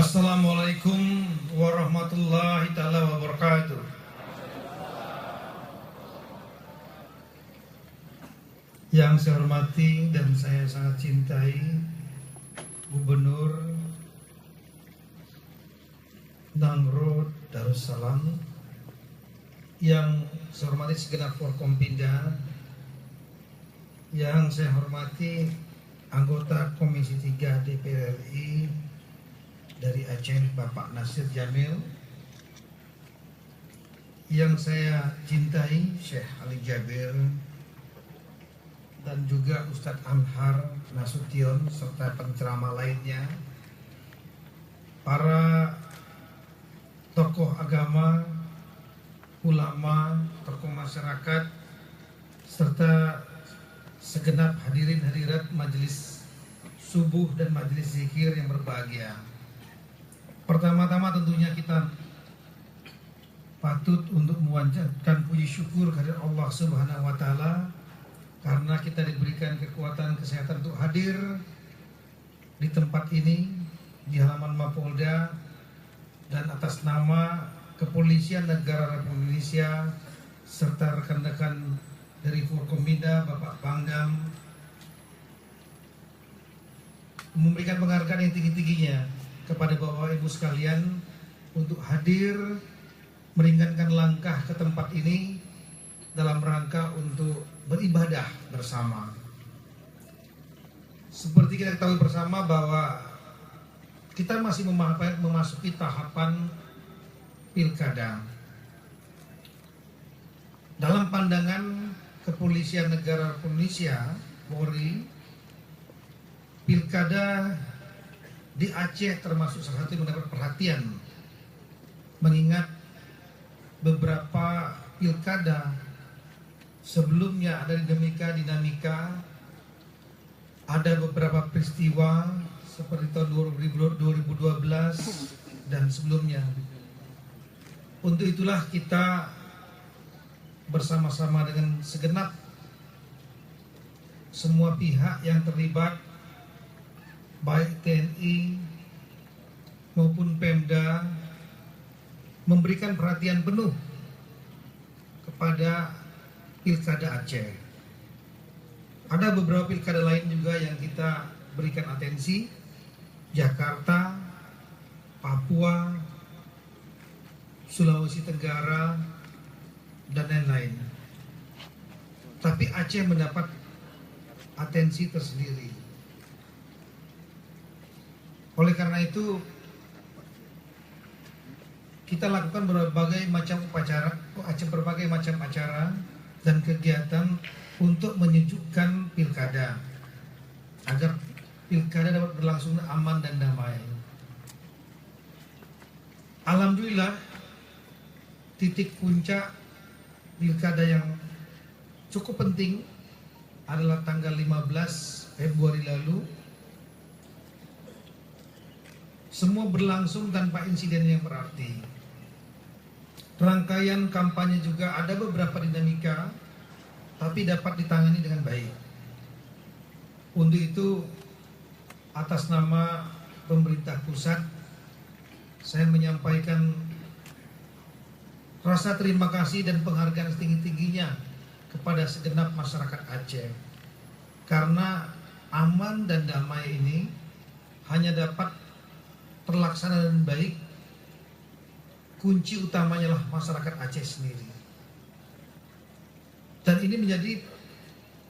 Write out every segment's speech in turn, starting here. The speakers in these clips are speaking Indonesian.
Assalamualaikum warahmatullahi ta'ala wabarakatuh. Yang saya hormati dan saya sangat cintai Gubernur Nangro Darussalam, yang saya hormati segenap Forkompinda, yang saya hormati anggota Komisi 3 DPR RI dari Aceh Bapak Nasir Jamil, yang saya cintai Syekh Ali Jabir, dan juga Ustadz Anhar Nasution serta penceramah lainnya, para tokoh agama, ulama, tokoh masyarakat, serta segenap hadirin hadirat majelis subuh dan majelis zikir yang berbahagia. Pertama-tama tentunya kita patut untuk memanjatkan puji syukur kehadirat Allah Subhanahu wa taala karena kita diberikan kekuatan kesehatan untuk hadir di tempat ini di halaman Mapolda, dan atas nama Kepolisian Negara Republik Indonesia serta rekan-rekan dari Forkompinda, Bapak Pangdam, memberikan penghargaan yang tinggi-tingginya kepada Bapak Ibu sekalian untuk hadir meringankan langkah ke tempat ini dalam rangka untuk beribadah bersama. Seperti kita ketahui bersama bahwa kita masih memasuki tahapan pilkada. Dalam pandangan Kepolisian Negara Republik Indonesia, Polri, pilkada di Aceh termasuk salah satu yang mendapat perhatian, mengingat beberapa pilkada sebelumnya ada dinamika, ada beberapa peristiwa seperti tahun 2012 dan sebelumnya. Untuk itulah kita bersama-sama dengan segenap semua pihak yang terlibat, baik TNI maupun Pemda, memberikan perhatian penuh kepada pilkada Aceh. Ada beberapa pilkada lain juga yang kita berikan atensi, Jakarta, Papua, Sulawesi Tenggara, dan lain-lain. Tapi Aceh mendapat atensi tersendiri. Oleh karena itu, kita lakukan berbagai macam acara dan kegiatan untuk menyejukkan pilkada, agar pilkada dapat berlangsung aman dan damai. Alhamdulillah, titik puncak pilkada yang cukup penting adalah tanggal 15 Februari lalu. Semua berlangsung tanpa insiden yang berarti. Rangkaian kampanye juga ada beberapa dinamika, tapi dapat ditangani dengan baik. Untuk itu, atas nama pemerintah pusat, saya menyampaikan rasa terima kasih dan penghargaan setinggi-tingginya kepada segenap masyarakat Aceh. Karena aman dan damai ini hanya dapat terlaksana dengan baik, kunci utamanya lah masyarakat Aceh sendiri. Dan ini menjadi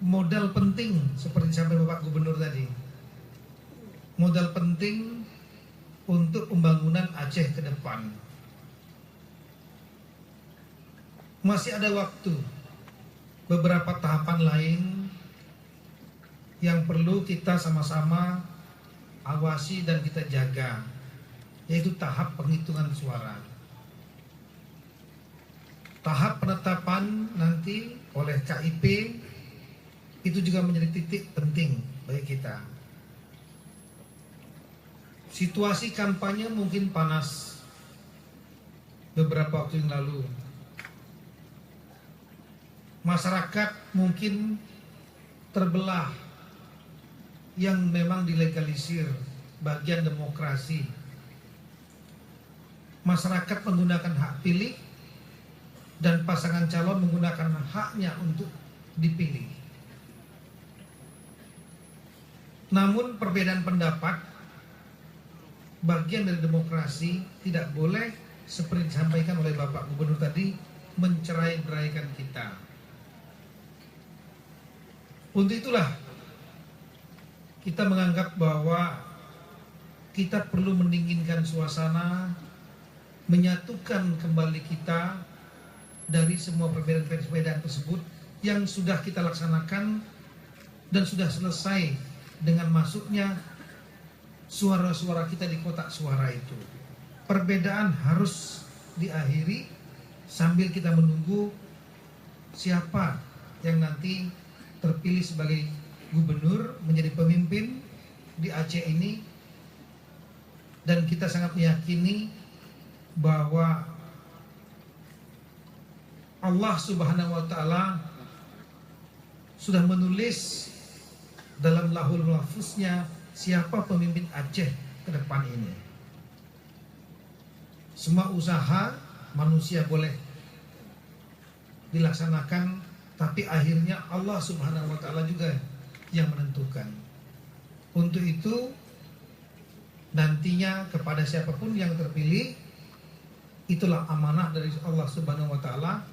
modal penting seperti disampaikan Bapak Gubernur tadi. Modal penting untuk pembangunan Aceh ke depan. Masih ada waktu, beberapa tahapan lain yang perlu kita sama-sama awasi dan kita jaga, yaitu tahap penghitungan suara. Tahap penetapan nanti oleh KIP itu juga menjadi titik penting bagi kita. Situasi kampanye mungkin panas beberapa waktu yang lalu. Masyarakat mungkin terbelah, yang memang dilegalisir, bagian demokrasi. masyarakat menggunakan hak pilih dan pasangan calon menggunakan haknya untuk dipilih. Namun perbedaan pendapat bagian dari demokrasi, tidak boleh seperti disampaikan oleh Bapak Gubernur tadi mencerai-beraikan kita. Untuk itulah kita menganggap bahwa kita perlu mendinginkan suasana, menyatukan kembali kita dari semua perbedaan-perbedaan tersebut yang sudah kita laksanakan dan sudah selesai dengan masuknya suara-suara kita di kotak suara itu. Perbedaan harus diakhiri sambil kita menunggu siapa yang nanti terpilih sebagai gubernur menjadi pemimpin di Aceh ini. Dan kita sangat meyakini bahwa Allah Subhanahu wa Ta'ala sudah menulis dalam Lauhul Mahfuznya siapa pemimpin Aceh ke depan ini. Semua usaha manusia boleh dilaksanakan, tapi akhirnya Allah Subhanahu wa Ta'ala juga yang menentukan. Untuk itu nantinya kepada siapapun yang terpilih, itulah amanah dari Allah Subhanahu wa Ta'ala,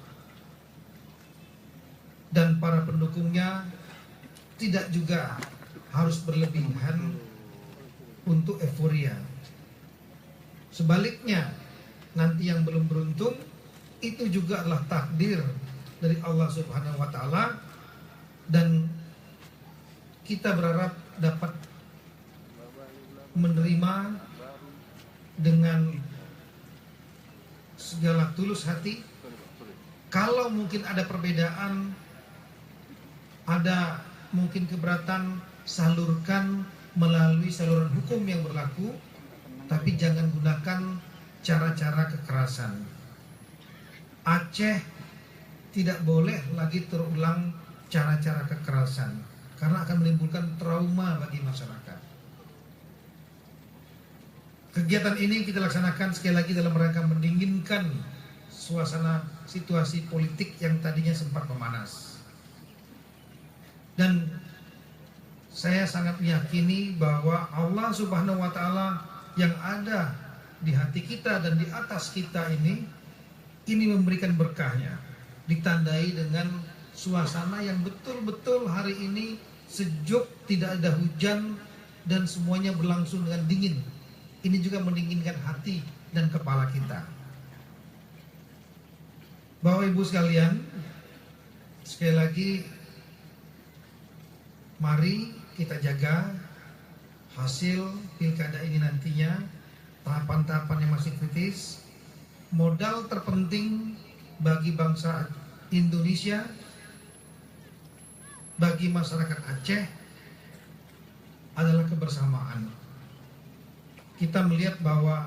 dan para pendukungnya tidak juga harus berlebihan untuk euforia. Sebaliknya, nanti yang belum beruntung itu juga adalah takdir dari Allah Subhanahu wa Ta'ala, dan kita berharap dapat menerima dengan segala tulus hati. Kalau mungkin ada perbedaan, ada mungkin keberatan, salurkan melalui saluran hukum yang berlaku, tapi jangan gunakan cara-cara kekerasan. Aceh tidak boleh lagi terulang cara-cara kekerasan, karena akan menimbulkan trauma bagi masyarakat. Kegiatan ini kita laksanakan sekali lagi dalam rangka mendinginkan suasana situasi politik yang tadinya sempat memanas. Dan saya sangat meyakini bahwa Allah Subhanahu wa Ta'ala yang ada di hati kita dan di atas kita ini memberikan berkahnya, ditandai dengan suasana yang betul-betul hari ini sejuk, tidak ada hujan, dan semuanya berlangsung dengan dingin. Ini juga mendinginkan hati dan kepala kita. Bapak Ibu sekalian, sekali lagi mari kita jaga hasil pilkada ini nantinya, tahapan-tahapan yang masih kritis. Modal terpenting bagi bangsa Indonesia, bagi masyarakat Aceh adalah kebersamaan. Kita melihat bahwa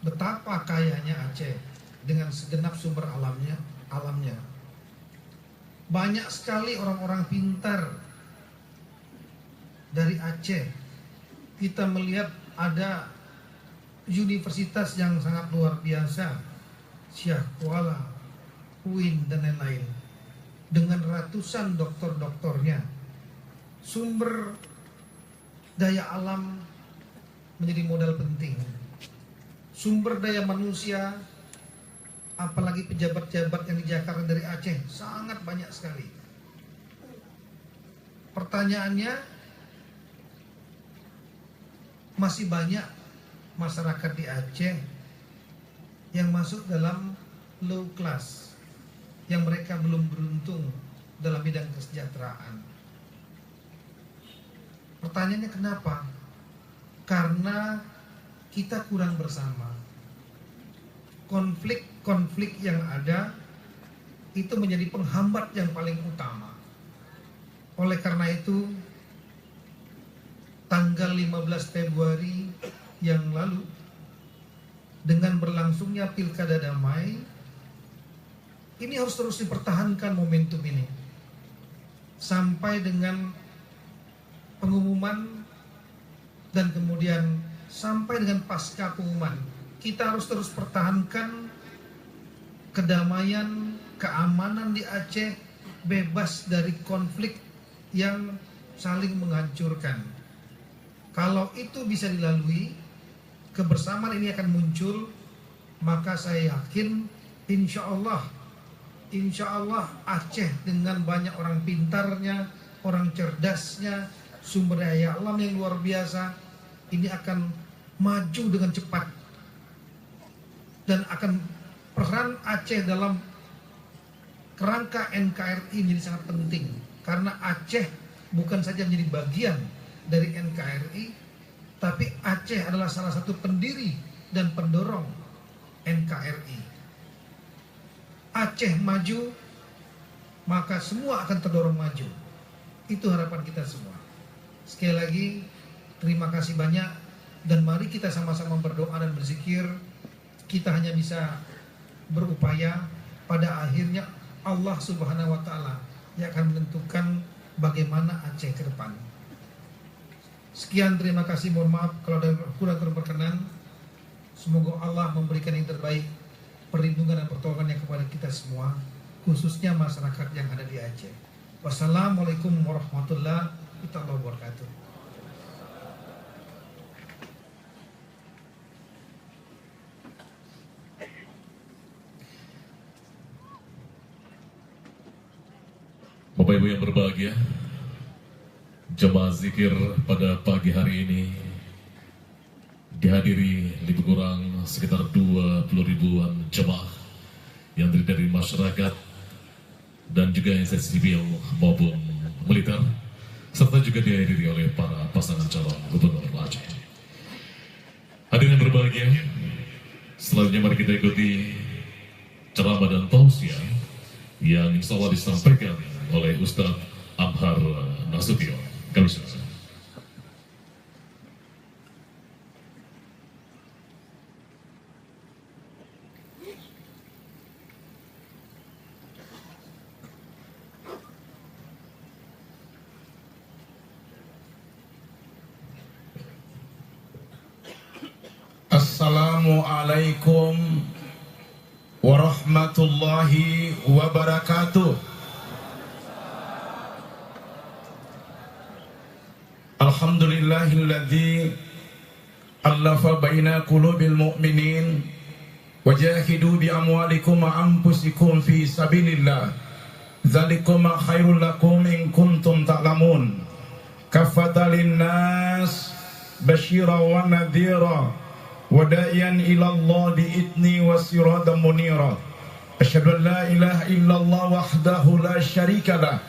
betapa kayanya Aceh dengan segenap sumber alamnya. Banyak sekali orang-orang pintar dari Aceh. Kita melihat ada universitas yang sangat luar biasa, Syekh Kuala, UIN dan lain-lain, dengan ratusan doktor-doktornya. Sumber daya alam menjadi modal penting. Sumber daya manusia, apalagi pejabat-pejabat yang di Jakarta dari Aceh, sangat banyak sekali. Pertanyaannya, masih banyak masyarakat di Aceh yang masuk dalam low class, yang mereka belum beruntung dalam bidang kesejahteraan. Pertanyaannya kenapa? Karena kita kurang bersama. Konflik-konflik yang ada itu menjadi penghambat yang paling utama. Oleh karena itu, tanggal 15 Februari yang lalu, dengan berlangsungnya pilkada damai, ini harus terus dipertahankan momentum ini sampai dengan pengumuman, dan kemudian sampai dengan pasca pengumuman kita harus terus pertahankan kedamaian, keamanan di Aceh, bebas dari konflik yang saling menghancurkan. Kalau itu bisa dilalui, kebersamaan ini akan muncul, maka saya yakin insya Allah Aceh dengan banyak orang pintarnya, orang cerdasnya, sumber daya alam yang luar biasa, ini akan maju dengan cepat. Dan akan peran Aceh dalam kerangka NKRI menjadi sangat penting. Karena Aceh bukan saja menjadi bagian dari NKRI, tapi Aceh adalah salah satu pendiri dan pendorong NKRI. Aceh maju, maka semua akan terdorong maju. Itu harapan kita semua. Sekali lagi, terima kasih banyak, dan mari kita sama-sama berdoa dan berzikir. Kita hanya bisa berupaya, pada akhirnya Allah Subhanahu wa Ta'ala yang akan menentukan bagaimana Aceh ke depan. Sekian, terima kasih, mohon maaf kalau ada kurang berkenan. Semoga Allah memberikan yang terbaik, perlindungan dan pertolongannya kepada kita semua, khususnya masyarakat yang ada di Aceh. Wassalamualaikum warahmatullahi wabarakatuh. Bapak Ibu yang berbahagia, jemaah zikir pada pagi hari ini dihadiri lebih kurang sekitar 20 ribuan jemaah yang terdiri dari masyarakat dan juga instansi sipil maupun militer, serta juga dihadiri oleh para pasangan calon gubernur Aceh. Hadirin yang berbahagia, selanjutnya mari kita ikuti ceramah dan tausiah yang insya Allah disampaikan oleh Ustadz Amhar Nasution. Kami silakan. Assalamualaikum warahmatullahi wabarakatuh. Alhamdulillahilladzi allafa baina qulubil mu'minin wajahidu bi amwalikum wa anfusikum fi sabilillah dzalikum khairul lakum in kuntum ta'lamun. Kafatalin nas basyira wa nadhira wada'iyan ilallah bi'idni wa siradan munira. Asyhadu an la ilaha illallah wahdahu la syarikalah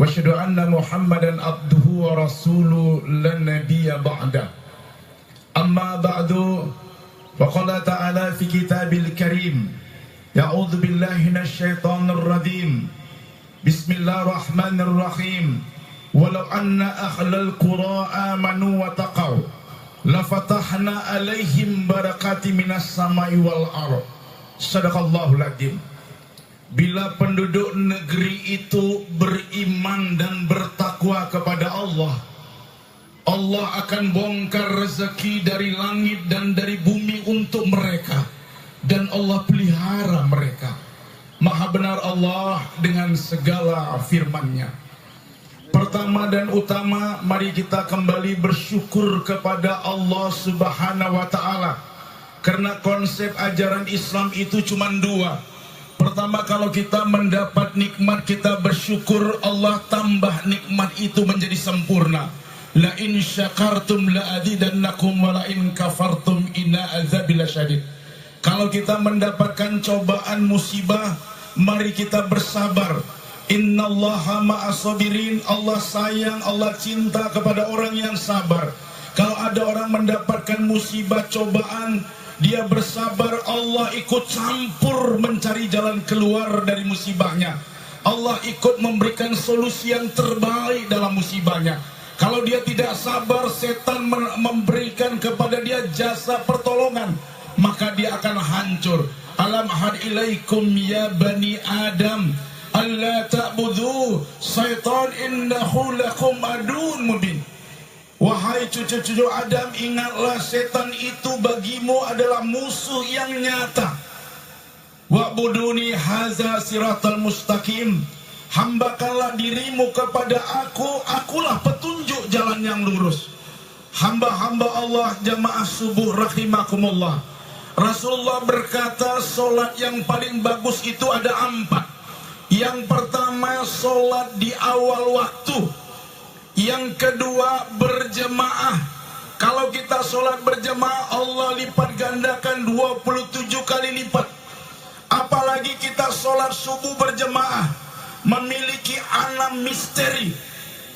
wa asyhadu anna Muhammadan abduhu wa rasuluhu la nabiyya ba'da. Amma ba'du, faqala ta'ala fi kitabil karim, ya'udzu billahi minasyaitonir rajim. Bismillahirrahmanirrahim. Walau anna ahlal qura amanu wa taqaw lafatahna alaihim barakati minas samai wal ardh. Sadaqallahul adzim. Bila penduduk negeri itu beriman dan bertakwa kepada Allah, Allah akan bongkar rezeki dari langit dan dari bumi untuk mereka, dan Allah pelihara mereka. Maha benar Allah dengan segala firman-Nya. Pertama dan utama, mari kita kembali bersyukur kepada Allah Subhanahu wa Ta'ala, karena konsep ajaran Islam itu cuma dua. Pertama, kalau kita mendapat nikmat, kita bersyukur, Allah tambah nikmat itu menjadi sempurna. La in syakartum la azidannakum wa la in kafartum inna azabi lasyadid. Kalau kita mendapatkan cobaan musibah, mari kita bersabar. Innallaha ma'as-sabirin. Allah sayang, Allah cinta kepada orang yang sabar. Kalau ada orang mendapatkan musibah, cobaan, dia bersabar, Allah ikut campur mencari jalan keluar dari musibahnya. Allah ikut memberikan solusi yang terbaik dalam musibahnya. Kalau dia tidak sabar, setan memberikan kepada dia jasa pertolongan, maka dia akan hancur. Alam had ilaikum ya bani Adam alla ta'budhu syaitan innahu lakum adun mubin. Wahai cucu-cucu Adam, ingatlah setan itu bagimu adalah musuh yang nyata. Wa'buduni haza siratal mustaqim. Hambakanlah dirimu kepada aku, akulah petunjuk jalan yang lurus. Hamba-hamba Allah jamaah subuh rahimakumullah. Rasulullah berkata solat yang paling bagus itu ada 4. Yang pertama solat di awal waktu. Yang kedua berjemaah. Kalau kita sholat berjemaah, Allah lipat gandakan 27 kali lipat. Apalagi kita sholat subuh berjemaah, memiliki 6 misteri.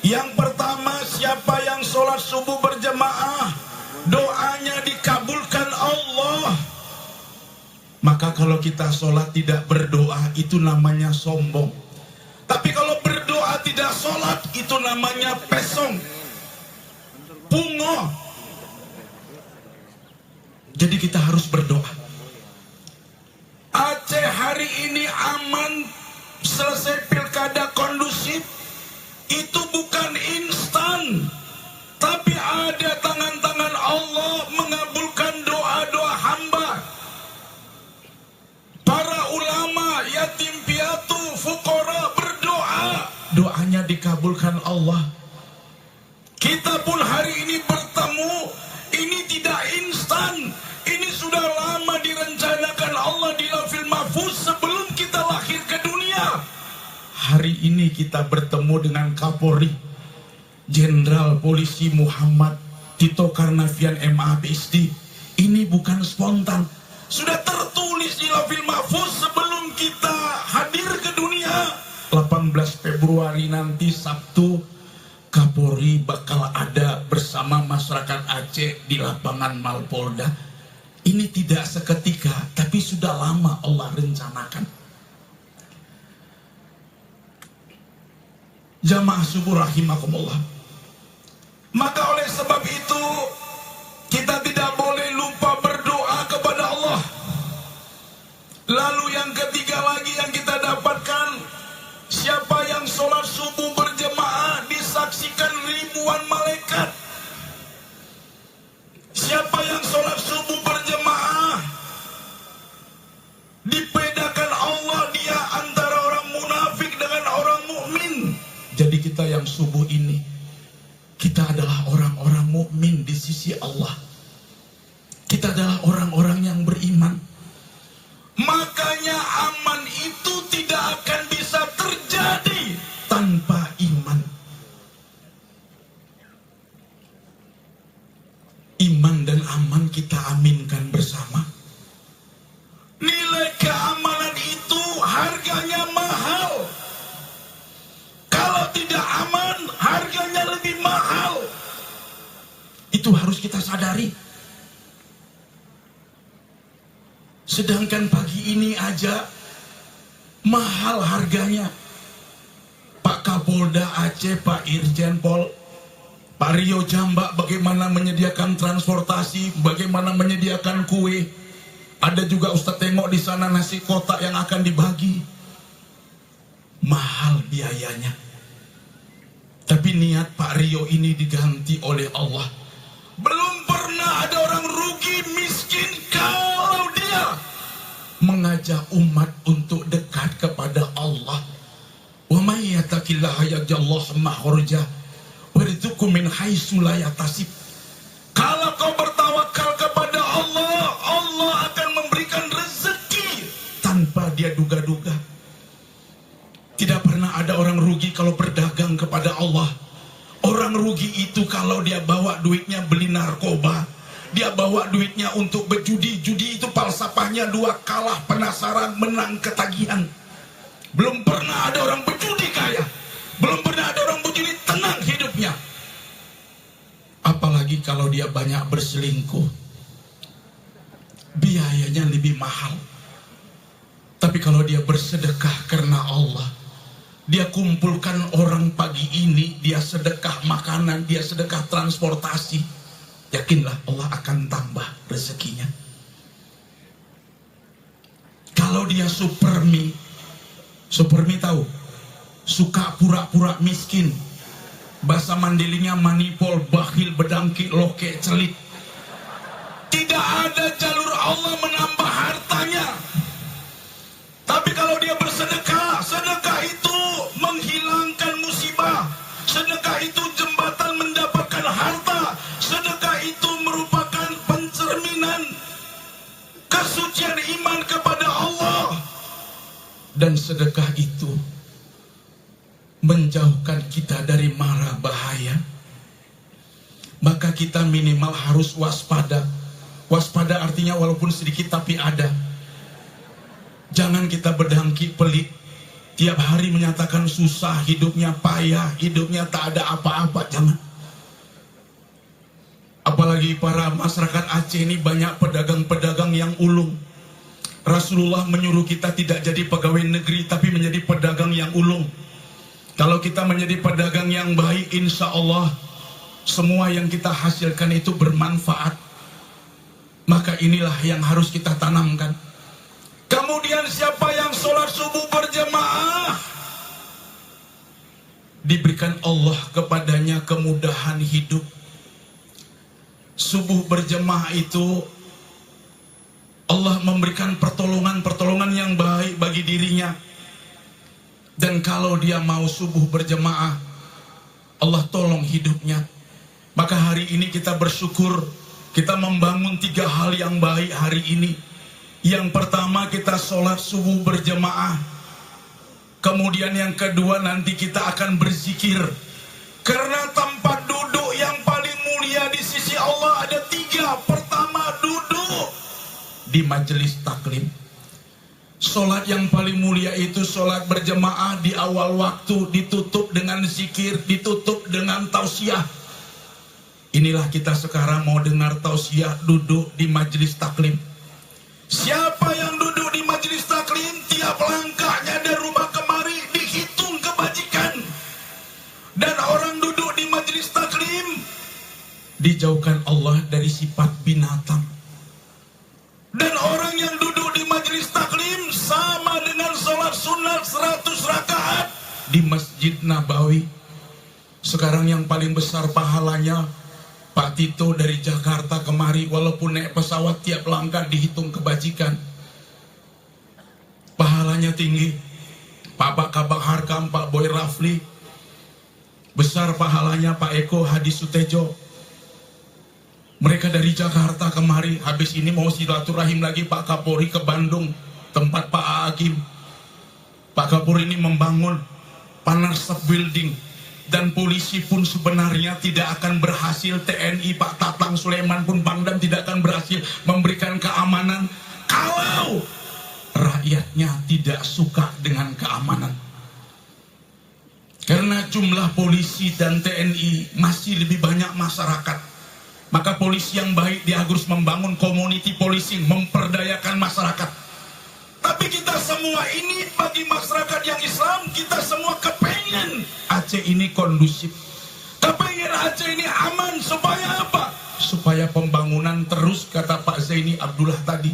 Yang pertama, siapa yang sholat subuh berjemaah, doanya dikabulkan Allah. Maka kalau kita sholat tidak berdoa, itu namanya sombong. Tapi kalau berdoa tidak sholat, itu namanya pesong, pungo. Jadi kita harus berdoa. Aceh hari ini aman, selesai pilkada kondusif. Itu bukan instan, tapi ada tangan-tangan Allah mengabulkan doa-doa hamba. Para ulama, yatim piatu, fukara berdoa, doanya dikabulkan Allah. Kita pun hari ini bertemu, ini tidak instan, ini sudah lama direncanakan Allah di Lauhul Mahfuz sebelum kita lahir ke dunia. Hari ini kita bertemu dengan Kapolri Jenderal Polisi Muhammad Tito Karnavian MA PhD. Ini bukan spontan, sudah tertulis di Lauhul Mahfuz sebelum kita hadir ke dunia. 18 Februari nanti Sabtu, Kapolri bakal ada bersama masyarakat Aceh di lapangan Malpolda. Ini tidak seketika, tapi sudah lama Allah rencanakan. Jamaah subuh rahimakumullah. Maka oleh sebab itu, kita tidak boleh lupa berdoa kepada Allah. Lalu yang ketiga lagi yang kita dapatkan, siapa yang sholat subuh berjemaah disaksikan ribuan malaikat. Siapa yang sholat subuh berjemaah dibedakan Allah, dia antara orang munafik dengan orang mukmin. Jadi kita yang subuh ini, kita adalah orang-orang mukmin di sisi Allah. Kita adalah orang-orang yang beriman. Makanya aman itu tidak akan bisa terjadi tanpa iman. Iman dan aman kita aminkan bersama. Nilai keamanan itu harganya mahal. Kalau tidak aman, harganya lebih mahal. Itu harus kita sadari. Sedangkan pagi ini aja mahal harganya. Pak Kapolda Aceh, Pak Irjen Pol, Pak Rio Jambak bagaimana menyediakan transportasi, bagaimana menyediakan kue. Ada juga Ustadz tengok di sana nasi kotak yang akan dibagi. Mahal biayanya. Tapi niat Pak Rio ini diganti oleh Allah. Belum pernah ada orang rugi miskin kalau dia mengajak umat untuk dekat kepada Allah. Wa may yattaqillaha yaj'allahu makhraja wa yarzuqhu min haitsu la yahtasib. Kalau kau bertawakal kepada Allah, Allah akan memberikan rezeki tanpa dia duga-duga. Tidak pernah ada orang rugi kalau berdagang kepada Allah. Orang rugi itu kalau dia bawa duitnya beli narkoba, dia bawa duitnya untuk berjudi. Judi itu falsafahnya 2, kalah penasaran, menang ketagihan. Belum pernah ada orang berjudi kaya. Belum pernah ada orang berjudi tenang hidupnya. Apalagi kalau dia banyak berselingkuh, biayanya lebih mahal. Tapi kalau dia bersedekah karena Allah, dia kumpulkan orang pagi ini, dia sedekah makanan, dia sedekah transportasi, yakinlah Allah akan tambah rezekinya. Kalau dia supermi tahu, suka pura-pura miskin, bahasa Mandailing manipol, bah bakhil, bedangki, loke, celit. Tidak ada jalur Allah menambah hartanya. Tapi kalau dia bersedekah, sedekah itu menghilangkan musibah. Sedekah itu jembatan mendapatkan harta. Sedekah itu merupakan pencerminan kesucian iman kepada Allah. Dan sedekah itu menjauhkan kita dari mara bahaya. Maka kita minimal harus waspada. Waspada artinya walaupun sedikit tapi ada. Jangan kita berdengki pelit. Tiap hari menyatakan susah, hidupnya payah, hidupnya tak ada apa-apa. Jangan. Apalagi para masyarakat Aceh ini banyak pedagang-pedagang yang ulung. Rasulullah menyuruh kita tidak jadi pegawai negeri tapi menjadi pedagang yang ulung. Kalau kita menjadi pedagang yang baik, insya Allah semua yang kita hasilkan itu bermanfaat. Maka inilah yang harus kita tanamkan. Kemudian siapa yang sholat subuh berjamaah, diberikan Allah kepadanya kemudahan hidup. Subuh berjamaah itu Allah memberikan pertolongan-pertolongan yang baik bagi dirinya. Dan kalau dia mau subuh berjamaah, Allah tolong hidupnya. Maka hari ini kita bersyukur, kita membangun 3 hal yang baik hari ini. Yang pertama, kita sholat subuh berjamaah. Kemudian yang kedua, nanti kita akan berzikir. Karena tempat duduk yang paling mulia di sisi Allah ada 3. Pertama, duduk di majelis taklim. Sholat yang paling mulia itu sholat berjamaah di awal waktu, ditutup dengan zikir, ditutup dengan tausiah. Inilah kita sekarang mau dengar tausiah, duduk di majelis taklim. Siapa yang duduk di majelis taklim, tiap langkahnya dari rumah kemari dihitung kebajikan. Dan orang duduk di majelis taklim dijauhkan Allah dari sifat binatang. Dan orang yang duduk di majelis taklim sama dengan sholat sunat 100 rakaat di Masjid Nabawi. Sekarang yang paling besar pahalanya, Pak Tito dari Jakarta kemari, walaupun naik pesawat tiap langkah dihitung kebajikan. Pahalanya tinggi. Pak Kabak Harkam, Pak Boy Rafli. Besar pahalanya Pak Eko Hadi Sutejo. Mereka dari Jakarta kemari, habis ini mau silaturahim lagi Pak Kapolri ke Bandung, tempat Pak Agim. Pak Kapolri ini membangun Panas Building. Dan polisi pun sebenarnya tidak akan berhasil, TNI Pak Tatang Sulaiman pun Pangdam tidak akan berhasil memberikan keamanan kalau rakyatnya tidak suka dengan keamanan. Karena jumlah polisi dan TNI masih lebih banyak masyarakat. Maka polisi yang baik dia harus membangun community policing, memperdayakan masyarakat. Tapi kita semua ini bagi masyarakat yang Islam, kita semua kepengen Aceh ini kondusif. Kepengen Aceh ini aman, supaya apa? Supaya pembangunan terus, kata Pak Zaini Abdullah tadi.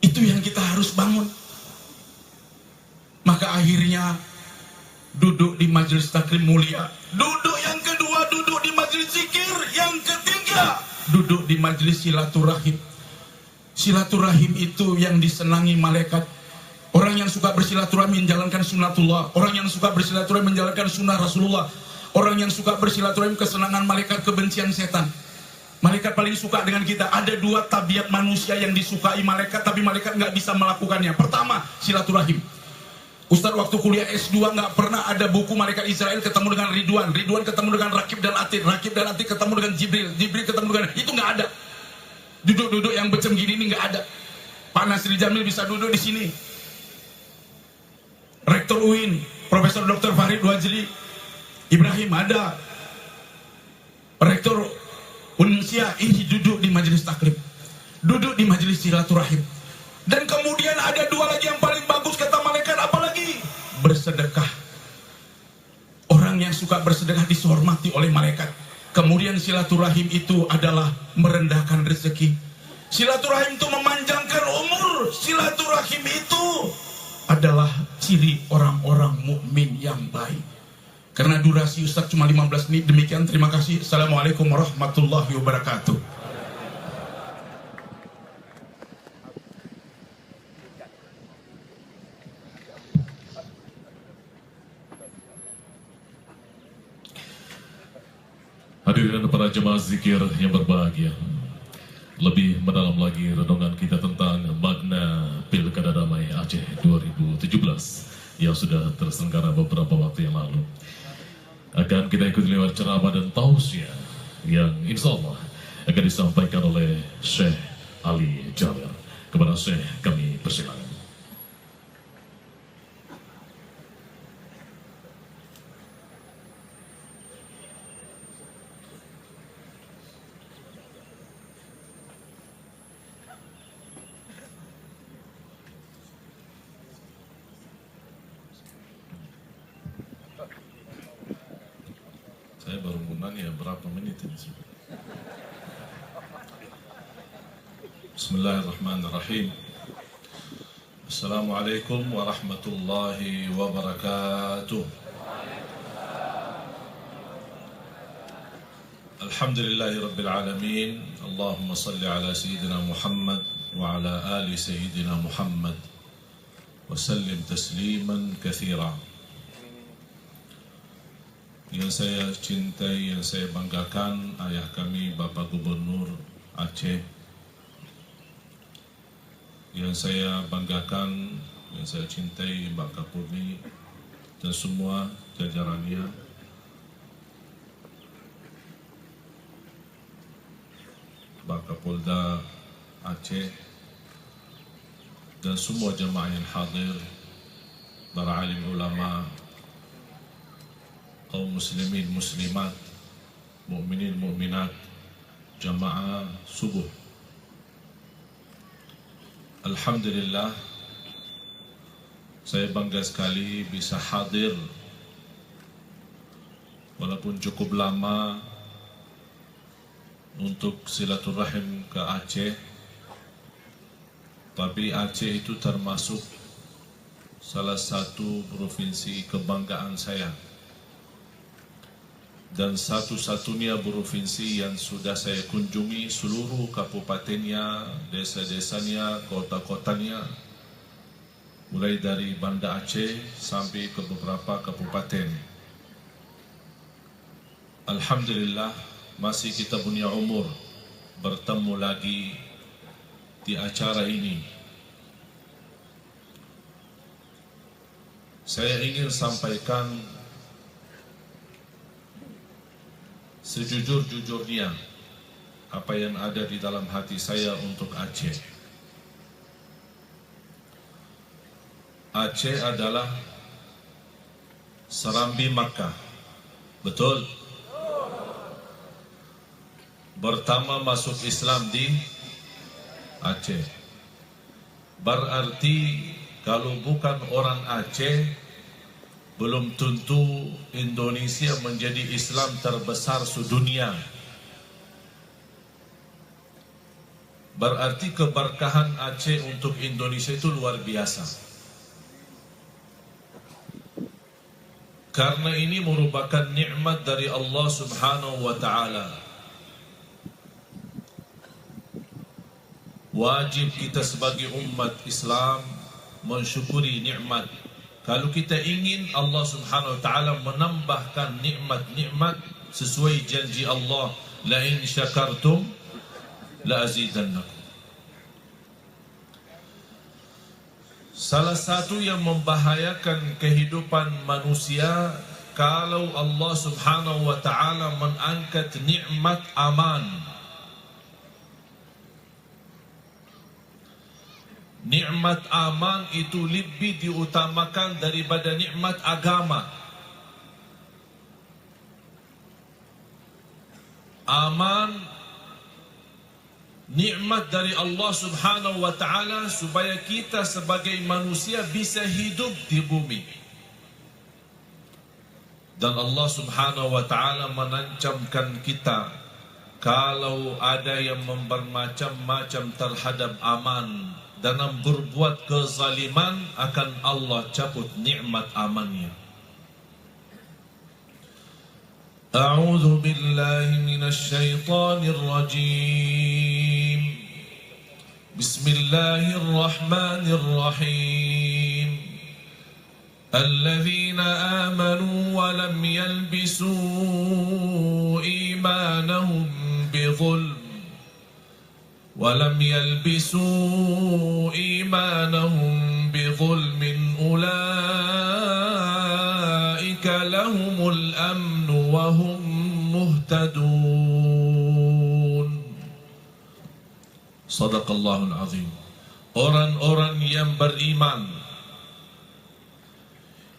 Itu yang kita harus bangun. Maka akhirnya duduk di majelis taklim mulia. Duduk yang kedua, duduk di majelis zikir. Yang ketiga, duduk di majelis silaturahim. Silaturahim itu yang disenangi malaikat. Orang yang suka bersilaturahim menjalankan sunnatullah. Orang yang suka bersilaturahim menjalankan sunnah Rasulullah. Orang yang suka bersilaturahim kesenangan malaikat, kebencian setan. Malaikat paling suka dengan kita. Ada 2 tabiat manusia yang disukai malaikat, tapi malaikat nggak bisa melakukannya. Pertama, silaturahim. Ustadz waktu kuliah S2 nggak pernah ada buku malaikat Israel ketemu dengan Ridwan. Ridwan ketemu dengan Rakib dan Atid. Rakib dan Atid ketemu dengan Jibril. Jibril ketemu dengan... Itu nggak ada. Duduk-duduk yang becem gini ini nggak ada. Pak Nasri Jamil bisa duduk di sini. Rektor UIN, Profesor Dr. Farid Wajri Ibrahim ada. Rektor Unsia ini duduk di majelis taklim, duduk di majelis silaturahim. Dan kemudian ada 2 lagi yang paling bagus kata malaikat, apalagi bersedekah. Orang yang suka bersedekah dihormati oleh malaikat. Kemudian silaturahim itu adalah merendahkan rezeki. Silaturahim itu memanjangkan umur. Silaturahim itu adalah ciri orang-orang mukmin yang baik. Karena durasi Ustaz cuma 15 menit. Demikian, terima kasih. Assalamualaikum warahmatullahi wabarakatuh. Hadirin para jemaah zikir yang berbahagia, lebih mendalam lagi renungan kita tentang makna Pilkada Damai Aceh 2017 yang sudah terselenggara beberapa waktu yang lalu. Akan kita ikuti lewat ceramah dan tausiah yang insya Allah akan disampaikan oleh Syekh Ali Jaber. Kepada Syekh kami persilakan. Saya baru mau nanya berapa menit ini. Bismillahirrahmanirrahim. Assalamualaikum warahmatullahi wabarakatuh. Alhamdulillahi rabbil alamin. Allahumma salli ala sayyidina Muhammad wa ala ali sayyidina Muhammad wa sallim tasliman katsira. Yang saya cintai, yang saya banggakan, ayah kami Bapak Gubernur Aceh. Yang saya banggakan, yang saya cintai Mbak Kapolri dan semua jajarannya. Mbak Kapolda Aceh dan semua jemaah yang hadir, para alim ulama, kaum muslimin muslimat, mukminin mukminat, jamaah subuh. Alhamdulillah, saya bangga sekali bisa hadir walaupun cukup lama untuk silaturahim ke Aceh. Tapi Aceh itu termasuk salah satu provinsi kebanggaan saya, dan satu-satunya provinsi yang sudah saya kunjungi seluruh kabupatennya, desa-desanya, kota-kotanya, mulai dari Banda Aceh sampai ke beberapa kabupaten. Alhamdulillah, masih kita punya umur bertemu lagi di acara ini. Saya ingin sampaikan sejujur-jujurnya apa yang ada di dalam hati saya untuk Aceh. Aceh adalah Serambi Makkah. Betul? Pertama masuk Islam di Aceh. Berarti kalau bukan orang Aceh, belum tentu Indonesia menjadi Islam terbesar sedunia. Berarti keberkahan Aceh untuk Indonesia itu luar biasa. Karena ini merupakan nikmat dari Allah Subhanahu wa taala. Wajib kita sebagai umat Islam mensyukuri nikmat. Kalau kita ingin Allah Subhanahu wa taala menambahkan nikmat-nikmat sesuai janji Allah, la in syakartum la azidannakum. Salah satu yang membahayakan kehidupan manusia kalau Allah Subhanahu wa taala mengangkat nikmat aman. Nikmat aman itu lebih diutamakan daripada nikmat agama. Aman nikmat dari Allah Subhanahu wa taala supaya kita sebagai manusia bisa hidup di bumi. Dan Allah Subhanahu wa taala menancamkan kita kalau ada yang bermacam-macam terhadap aman dan berbuat kezaliman, akan Allah cabut nikmat amannya. أعوذ بالله من الشيطان الرجيم بسم الله الرحمن الرحيم الذين آمنوا ولم يلبسوا إيمانهم بظلم أولئك لهم الأمن وهم مهتدون. Sadaqallahul azim. Orang-orang yang beriman,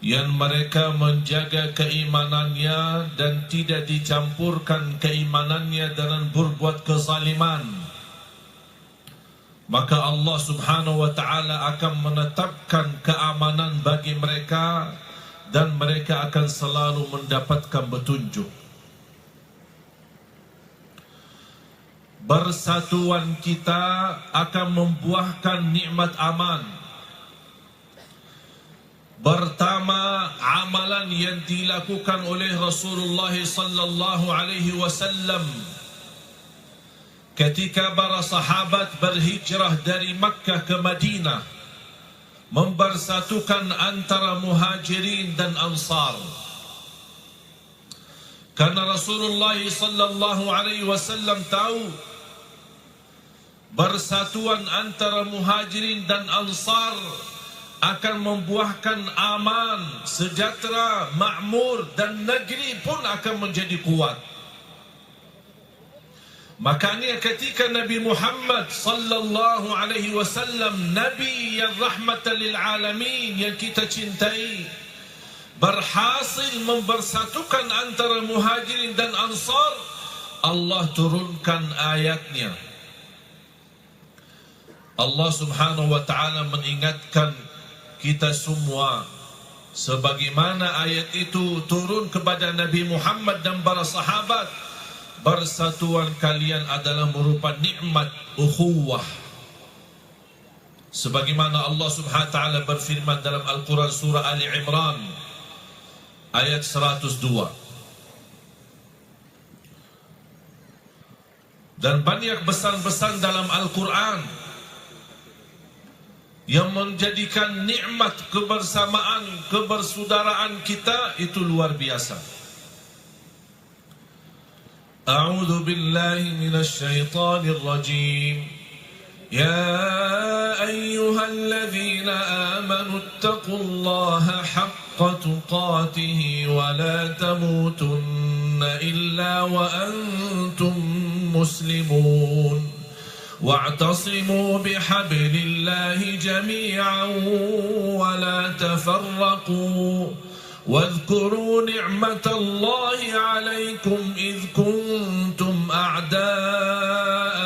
yang mereka menjaga keimanannya dan tidak dicampurkan keimanannya dengan berbuat kezaliman, maka Allah subhanahu wa ta'ala akan menetapkan keamanan bagi mereka dan mereka akan selalu mendapatkan petunjuk. Bersatuan kita akan membuahkan nikmat aman. Pertama, amalan yang dilakukan oleh Rasulullah sallallahu alaihi wasallam ketika para sahabat berhijrah dari Makkah ke Madinah, mempersatukan antara muhajirin dan ansar. Karena Rasulullah sallallahu alaihi wasallam tahu bersatuan antara muhajirin dan ansar akan membuahkan aman, sejahtera, makmur, dan negeri pun akan menjadi kuat. Makanya ketika Nabi Muhammad sallallahu alaihi wasallam, Nabi yang rahmatan lil alamin yang kita cintai, berhasil mempersatukan antara muhajirin dan ansar, Allah turunkan ayatnya. Allah subhanahu wa ta'ala mengingatkan kita semua, sebagaimana ayat itu turun kepada Nabi Muhammad dan para sahabat, bersatuan kalian adalah merupakan nikmat ukhuwah. Sebagaimana Allah subhanahu wa ta'ala berfirman dalam Al-Quran surah Ali Imran ayat 102. Dan banyak pesan-pesan dalam Al-Quran yang menjadikan nikmat kebersamaan, kebersaudaraan kita itu luar biasa. A'udzu billahi minasy syaithanir rajim. Ya ayyuhalladzina amanu taqullaha haqqa tuqatih wa la tamutunna illa wa antum muslimun. واعتصموا بحبل الله جميعا ولا تفرقوا واذكروا نعمة الله عليكم إذ كنتم أعداء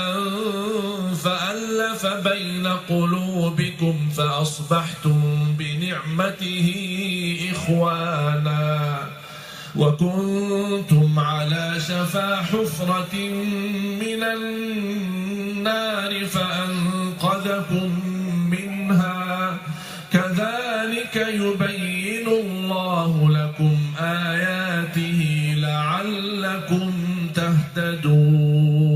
فألف بين قلوبكم فأصبحتم بنعمته إخوانا وكنتم على شفا حفرة من النار فأنقذكم منها كذلك يبين الله لكم آياته لعلكم تهتدون.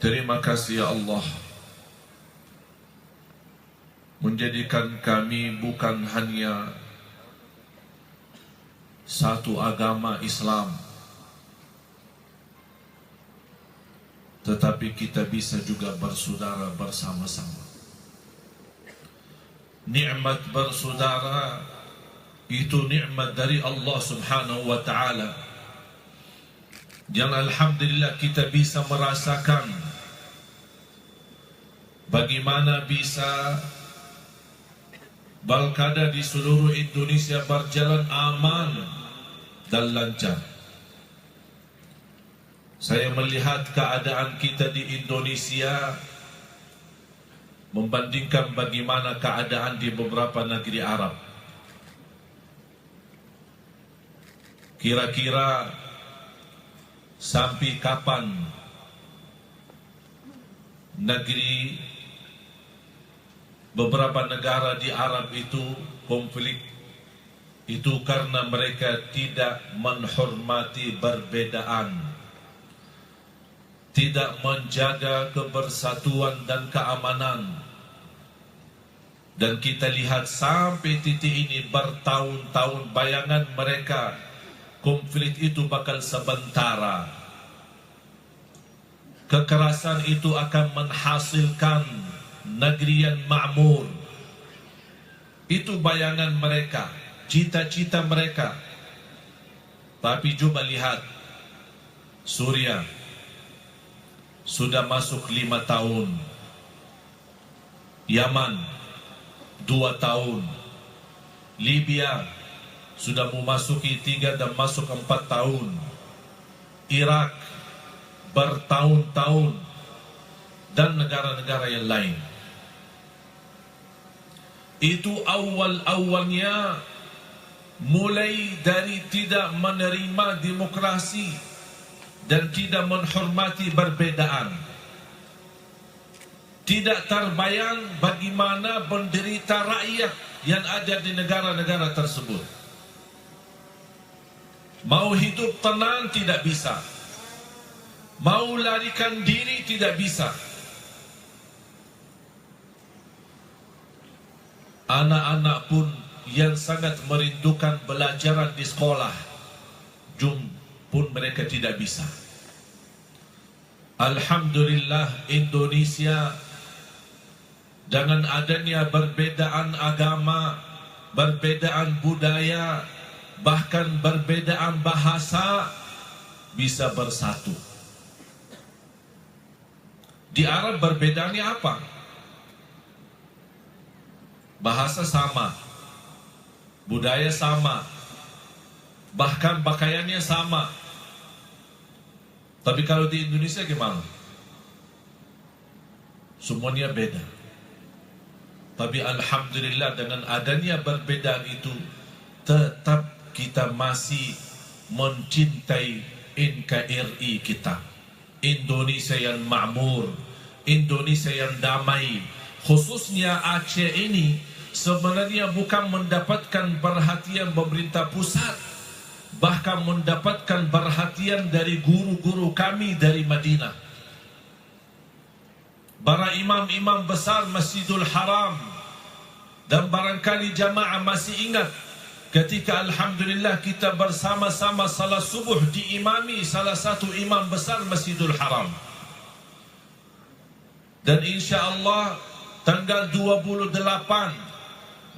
Terima kasih ya Allah, menjadikan kami bukan hanya satu agama Islam, tetapi kita bisa juga bersaudara bersama-sama. Nikmat bersaudara itu nikmat dari Allah subhanahu wa ta'ala, yang alhamdulillah kita bisa merasakan bagaimana bisa Balkada di seluruh Indonesia berjalan aman dan lancar. Saya melihat keadaan kita di Indonesia membandingkan bagaimana keadaan di beberapa negeri Arab. Kira-kira sampai kapan negeri beberapa negara di Arab itu konflik Itu karena mereka tidak menghormati perbedaan, tidak menjaga kebersatuan dan keamanan. Dan kita lihat sampai titik ini bertahun-tahun, bayangan mereka konflik itu bakal sementara. Kekerasan itu akan menghasilkan negeri yang makmur. Itu bayangan mereka, cita-cita mereka. Tapi coba lihat, Suriah sudah masuk 5 tahun, Yaman 2 tahun, Libya sudah memasuki 3 dan masuk 4 tahun, Irak bertahun-tahun, dan negara-negara yang lain. Itu awal-awalnya mulai dari tidak menerima demokrasi dan tidak menghormati perbedaan. Tidak terbayang bagaimana penderita rakyat yang ada di negara-negara tersebut. Mau hidup tenang tidak bisa, mau larikan diri tidak bisa. Anak-anak pun yang sangat merindukan belajaran di sekolah pun mereka tidak bisa. Alhamdulillah, Indonesia dengan adanya perbedaan agama, perbedaan budaya, bahkan perbedaan bahasa, bisa bersatu. Di Arab perbedaannya apa? Bahasa sama, budaya sama, bahkan pakaiannya sama. Tapi kalau di Indonesia gimana? Semuanya beda. Tapi alhamdulillah dengan adanya perbedaan itu, tetap kita masih mencintai NKRI kita, Indonesia yang makmur, Indonesia yang damai. Khususnya Aceh ini sebenarnya bukan mendapatkan perhatian pemerintah pusat, bahkan mendapatkan perhatian dari guru-guru kami dari Madinah. Para imam-imam besar Masjidul Haram, dan barangkali jamaah masih ingat ketika alhamdulillah kita bersama-sama salat subuh diimami salah satu imam besar Masjidul Haram. Dan insya-Allah tanggal 28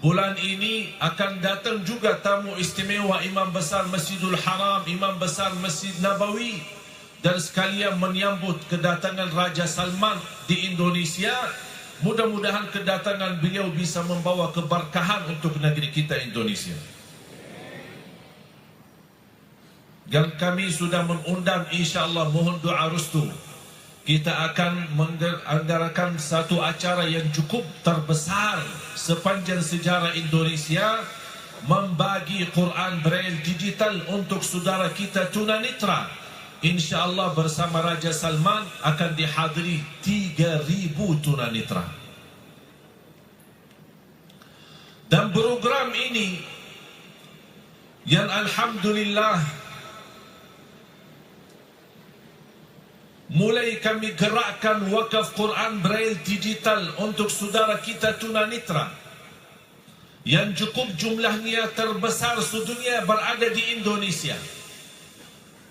bulan ini akan datang juga tamu istimewa imam besar Masjidul Haram, imam besar Masjid Nabawi, dan sekalian menyambut kedatangan Raja Salman di Indonesia. Mudah-mudahan kedatangan beliau bisa membawa keberkahan untuk negeri kita Indonesia. Dan kami sudah mengundang, insya-Allah, mohon doa restu. Kita akan menganggarkan satu acara yang cukup terbesar sepanjang sejarah Indonesia, membagi Quran Braille digital untuk saudara kita tunanetra. InsyaAllah bersama Raja Salman akan dihadiri 3,000 tunanetra. Dan program ini yang alhamdulillah mulai kami gerakkan wakaf Quran Braille digital untuk saudara kita tunanetra yang cukup jumlahnya terbesar sedunia berada di Indonesia.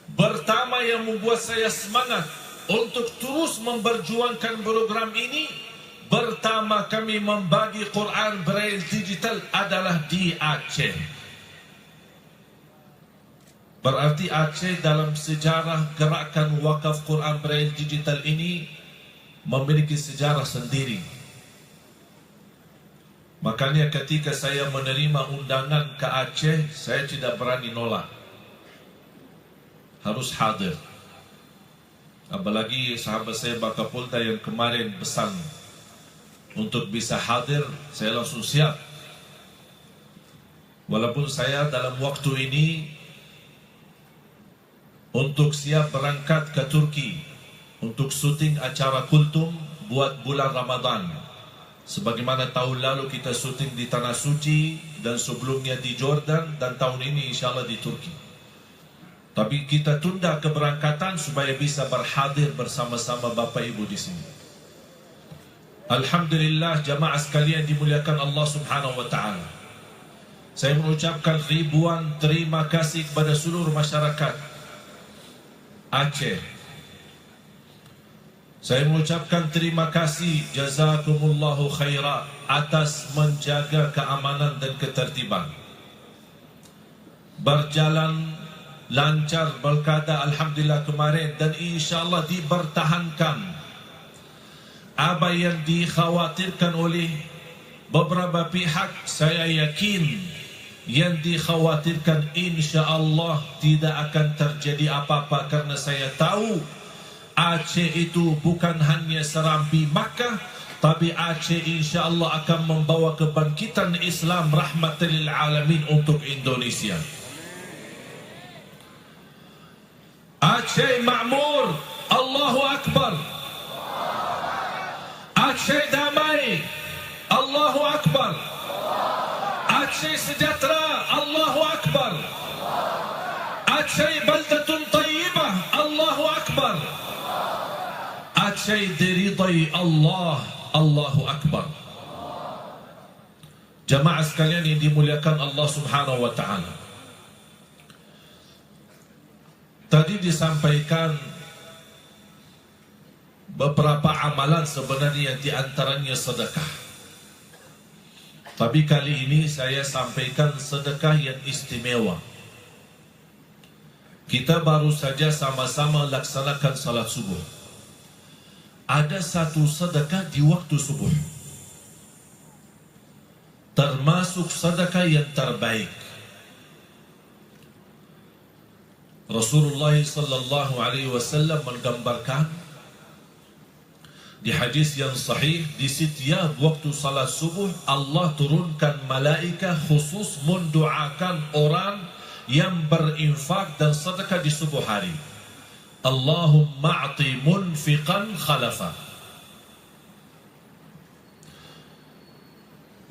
Pertama yang membuat saya semangat untuk terus memperjuangkan program ini, pertama kami membagi Quran Braille digital adalah di Aceh. Berarti Aceh dalam sejarah gerakan wakaf Quran Braille digital ini memiliki sejarah sendiri. Makanya ketika saya menerima undangan ke Aceh, saya tidak berani nolak. Harus hadir. Apalagi sahabat saya Pak Kapolda yang kemarin pesan untuk bisa hadir, saya langsung siap. Walaupun saya dalam waktu ini untuk siap berangkat ke Turki untuk syuting acara Kultum buat bulan Ramadan. Sebagaimana tahun lalu kita syuting di Tanah Suci dan sebelumnya di Jordan dan tahun ini insyaAllah di Turki. Tapi kita tunda keberangkatan supaya bisa berhadir bersama-sama Bapak Ibu di sini. Alhamdulillah jamaah sekalian dimuliakan Allah Subhanahu wa taala. Saya mengucapkan ribuan terima kasih kepada seluruh masyarakat Aceh. Saya mengucapkan terima kasih jazakumullahu khaira atas menjaga keamanan dan ketertiban. Berjalan lancar berkata alhamdulillah kemarin dan insyaallah dipertahankan. Apa yang dikhawatirkan oleh beberapa pihak saya yakin yang dikhawatirkan insyaallah tidak akan terjadi apa-apa karena saya tahu Aceh itu bukan hanya serambi Makkah, tapi Aceh insyaAllah akan membawa kebangkitan Islam rahmatan lil alamin untuk Indonesia. Aceh makmur, Allahu Akbar. Aceh damai, Allahu Akbar. Aceh sejahtera, Allahu Akbar. Aceh baldatun tayyibah, Allahu Akbar. Aceh diridai Allah, Allahu Akbar. Jamaah sekalian yang dimuliakan Allah Subhanahu wa taala. Tadi disampaikan beberapa amalan sebenarnya di antaranya sedekah. Tapi kali ini saya sampaikan sedekah yang istimewa. Kita baru saja sama-sama laksanakan salat subuh. Ada satu sedekah di waktu subuh, termasuk sedekah yang terbaik. Rasulullah sallallahu alaihi wasallam menggambarkan di hadis yang sahih, di setiap waktu salat subuh Allah turunkan malaika khusus mendoakan orang yang berinfak dan sedekah di subuh hari. Allahumma a'ti munfiqan khalafa.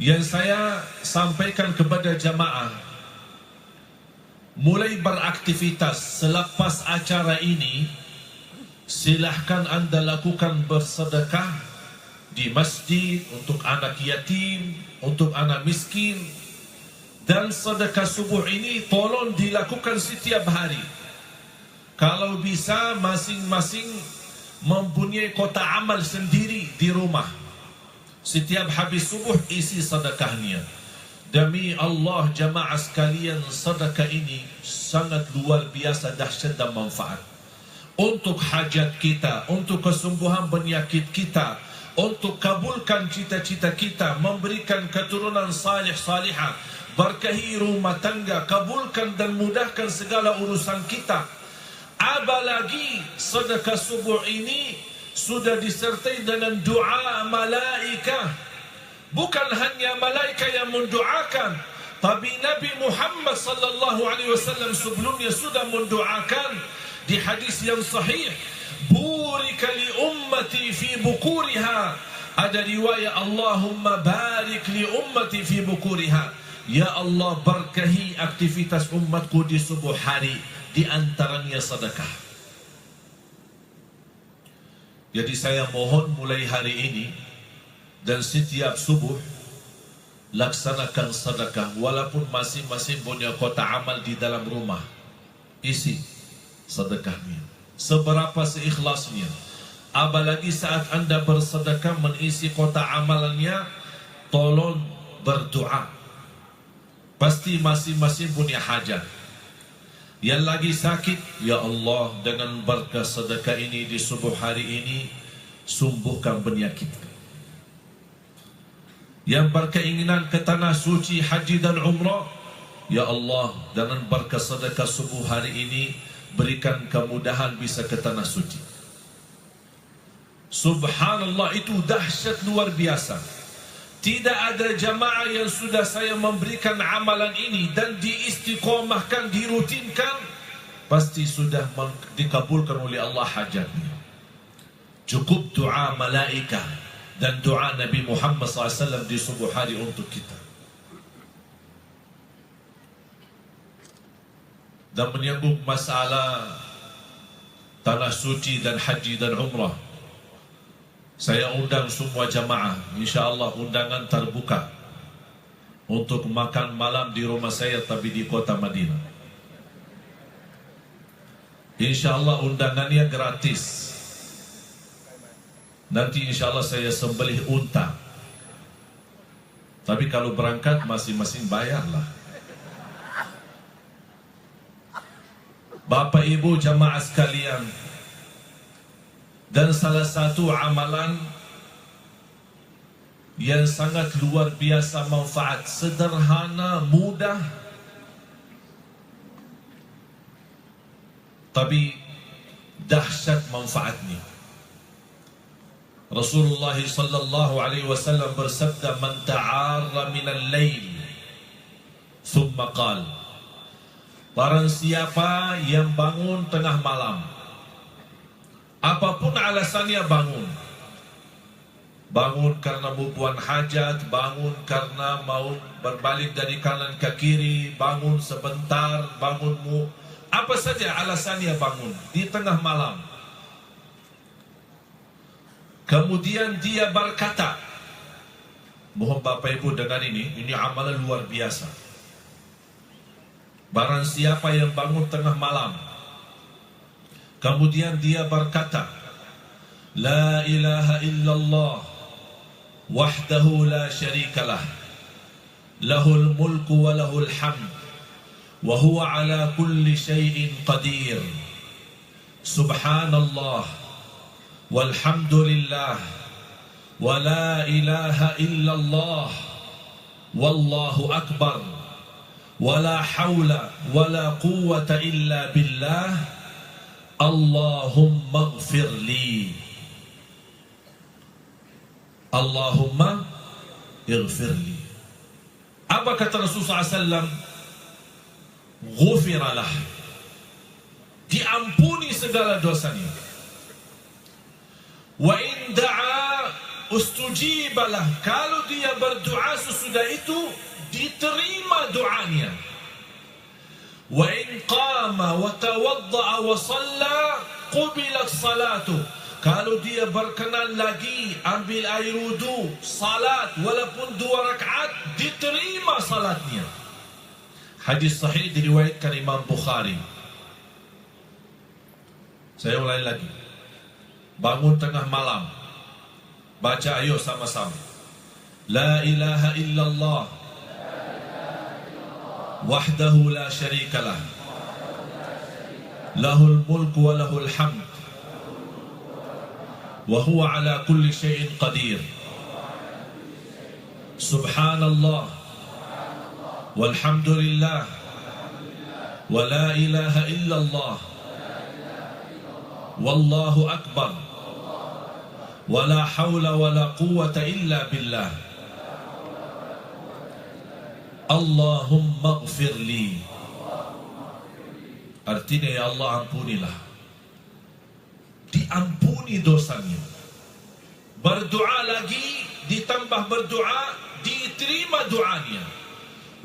Yang saya sampaikan kepada jamaah, mulai beraktivitas selepas acara ini, silahkan anda lakukan bersedekah di masjid, untuk anak yatim, untuk anak miskin. Dan sedekah subuh ini tolong dilakukan setiap hari. Kalau bisa masing-masing mempunyai kotak amal sendiri di rumah. Setiap habis subuh isi sedekahnya. Demi Allah jamaah sekalian, sedekah ini sangat luar biasa dahsyat dan manfaat. Untuk hajat kita, untuk kesembuhan penyakit kita, untuk kabulkan cita-cita kita, memberikan keturunan salih salihah, berkahi rumah tangga, kabulkan dan mudahkan segala urusan kita. Apalagi sedekah subuh ini sudah disertai dengan doa malaikah. Bukan hanya malaikah yang mendoakan, tapi Nabi Muhammad sallallahu alaihi wasallam sebelumnya sudah mendoakan di hadis yang sahih, burika li ummati fi bukuriha. Ada riwayat Allahumma barik li ummati fi bukuriha. Ya Allah, berkahi aktivitas umatku di subuh hari. Di antaranya sedekah. Jadi saya mohon mulai hari ini dan setiap subuh laksanakan sedekah, walaupun masing-masing punya kotak amal di dalam rumah, isi sedekahnya seberapa seikhlasnya. Apalagi saat anda bersedekah mengisi kotak amalannya, tolong berdoa. Pasti masing-masing punya hajat. Yang lagi sakit, ya Allah, dengan berkah sedekah ini di subuh hari ini, sembuhkan penyakit. Yang berkeinginan ke tanah suci haji dan umrah, ya Allah, dengan berkah sedekah subuh hari ini, berikan kemudahan bisa ke tanah suci. Subhanallah, itu dahsyat luar biasa. Tidak ada jamaah yang sudah saya memberikan amalan ini dan diistiqomahkan, dirutinkan, pasti sudah dikabulkan oleh Allah hajatnya. Cukup doa malaikah dan doa Nabi Muhammad SAW di subuh hari untuk kita. Dan menyambung masalah tanah suci dan haji dan umrah, saya undang semua jamaah, insyaAllah undangan terbuka untuk makan malam di rumah saya tapi di kota Madinah. InsyaAllah undangannya gratis. Nanti insyaAllah saya sembelih unta. Tapi kalau berangkat masing-masing bayarlah. Bapak Ibu jamaah sekalian, dan salah satu amalan yang sangat luar biasa manfaat, sederhana, mudah, tapi dahsyat manfaatnya. Rasulullah sallallahu alaihi wasallam bersabda, "Man ta'arra minal lail, thumma qala," barang siapa yang bangun tengah malam, apapun alasannya bangun, bangun karena bubuan hajat, bangun karena mau berbalik dari kanan ke kiri, bangun sebentar, bangunmu, apa saja alasannya bangun di tengah malam. Kemudian dia berkata, mohon Bapak Ibu dengar ini amalan luar biasa. Barang siapa yang bangun tengah malam, kemudian dia berkata, La ilaha illallah, wahdahu la syarikalah, lahul mulku wa lahul hamd, wa huwa ala kulli syai'in qadir, subhanallah, walhamdulillah, wa la ilaha illallah, wallahu akbar, wa la hawla wa la quwwata illa billah, Allahumma ighfir li, Allahumma ighfir li. Apa kata Rasulullah SAW? Ghufira lah, diampuni segala dosanya. Wa in da'a ustujibalah, kalau dia berdoa sesudah itu diterima doanya. Wa in qama wa tawadda'a wa shalla qubilat salatu, kalau dia berkenan lagi ambil air wudu, salat walaupun 2 rakaat, diterima salatnya. Hadis sahih diriwayatkan Imam Bukhari. Saya ulangi lagi. Bangun tengah malam, baca ayo sama-sama, La ilaha illallah, wahdahu la syarikalah, lahul mulku wa lahul hamd, wa huwa ala kulli syai'in qadir, subhanallah, walhamdulillah, wa la ilaha illallah, wallahu akbar, wa la hawla wa la quwwata illa billah, Allahumma ighfir li. Artinya, ya Allah ampunilah, diampuni dosanya. Berdoa lagi, ditambah berdoa, diterima doanya.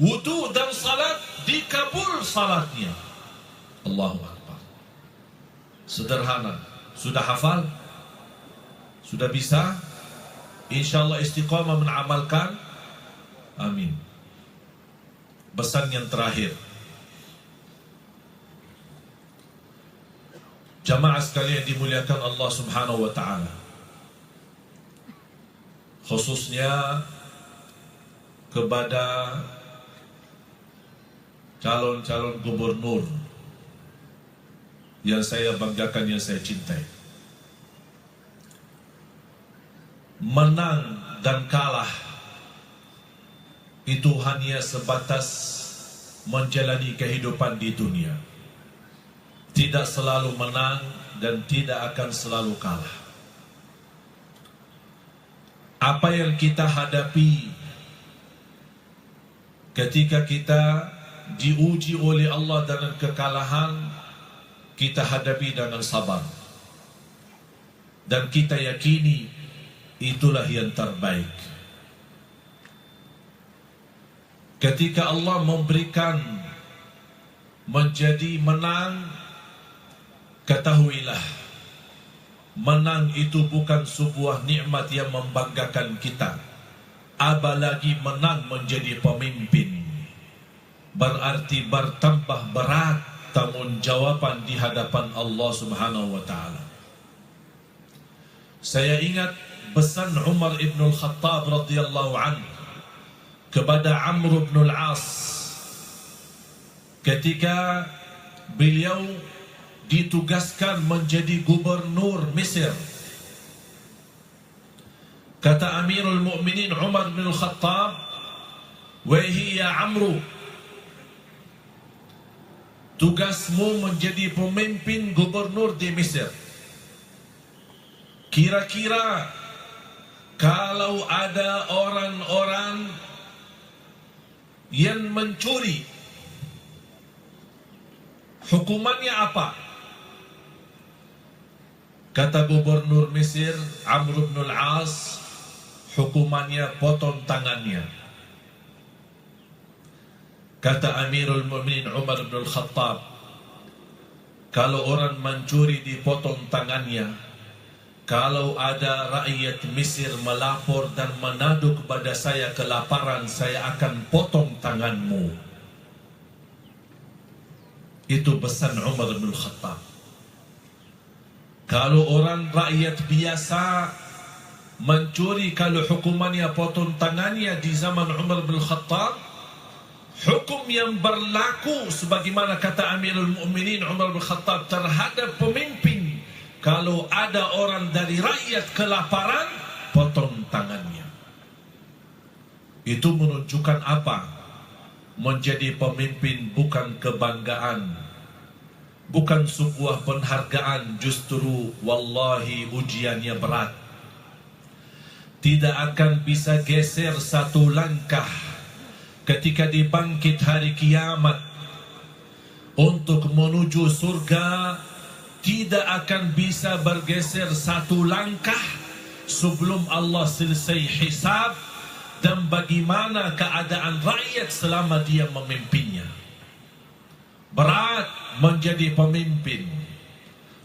Wudu dan salat, dikabul salatnya. Allahu Akbar. Sederhana. Sudah hafal? Sudah bisa? InsyaAllah istiqamah mengamalkan? Amin. Pesan yang terakhir, jamaah sekalian dimuliakan Allah Subhanahu wa ta'ala, khususnya kepada calon-calon gubernur yang saya banggakan, yang saya cintai. Menang dan kalah itu hanya sebatas menjalani kehidupan di dunia. Tidak selalu menang dan tidak akan selalu kalah. Apa yang kita hadapi ketika kita diuji oleh Allah dengan kekalahan, kita hadapi dengan sabar. Dan kita yakini itulah yang terbaik. Ketika Allah memberikan menjadi menang, ketahuilah menang itu bukan sebuah nikmat yang membanggakan kita. Apalagi menang menjadi pemimpin, berarti bertambah berat tanggungjawab di hadapan Allah Subhanahu wa taala. Saya ingat pesan Umar ibn al-Khattab radhiyallahu anhu kepada Amr ibn al-As ketika beliau ditugaskan menjadi gubernur Mesir. Kata Amirul Mukminin Umar bin Al-Khattab, "Wahai ya Amru, tugasmu menjadi pemimpin gubernur di Mesir. Kira-kira kalau ada orang-orang yang mencuri, hukumannya apa?" Kata gubernur Mesir Amr bin al-As, hukumannya potong tangannya. Kata Amirul Mukminin Umar bin Al-Khattab, kalau orang mencuri dipotong tangannya. Kalau ada rakyat Mesir melapor dan menadu kepada saya kelaparan, saya akan potong tanganmu. Itu pesan Umar bin Al-Khattab. Kalau orang rakyat biasa mencuri, kalau hukumannya potong tangannya di zaman Umar bin Khattab, hukum yang berlaku sebagaimana kata Amirul Mukminin Umar bin Khattab terhadap pemimpin, kalau ada orang dari rakyat kelaparan, potong tangannya. Itu menunjukkan apa? Menjadi pemimpin bukan kebanggaan, bukan sebuah penghargaan, justru wallahi ujiannya berat. Tidak akan bisa geser satu langkah ketika dibangkit hari kiamat untuk menuju surga. Tidak akan bisa bergeser satu langkah sebelum Allah selesai hisab dan bagaimana keadaan rakyat selama dia memimpinnya. Berat menjadi pemimpin,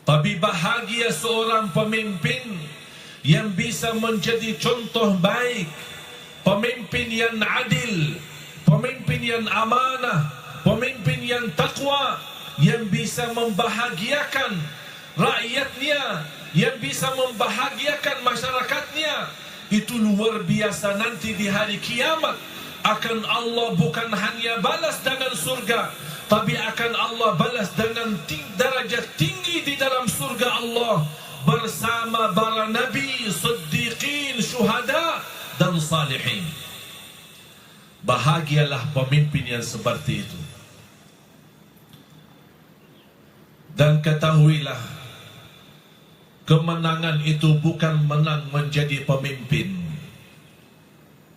tapi bahagia seorang pemimpin yang bisa menjadi contoh baik, pemimpin yang adil, pemimpin yang amanah, pemimpin yang takwa, yang bisa membahagiakan rakyatnya, yang bisa membahagiakan masyarakatnya. Itu luar biasa. Nanti di hari kiamat akan Allah bukan hanya balas dengan surga, tapi akan Allah balas dengan derajat tinggi di dalam surga Allah bersama para nabi, siddiqin, syuhada dan salihin. Bahagialah pemimpin yang seperti itu. Dan ketahuilah, kemenangan itu bukan menang menjadi pemimpin,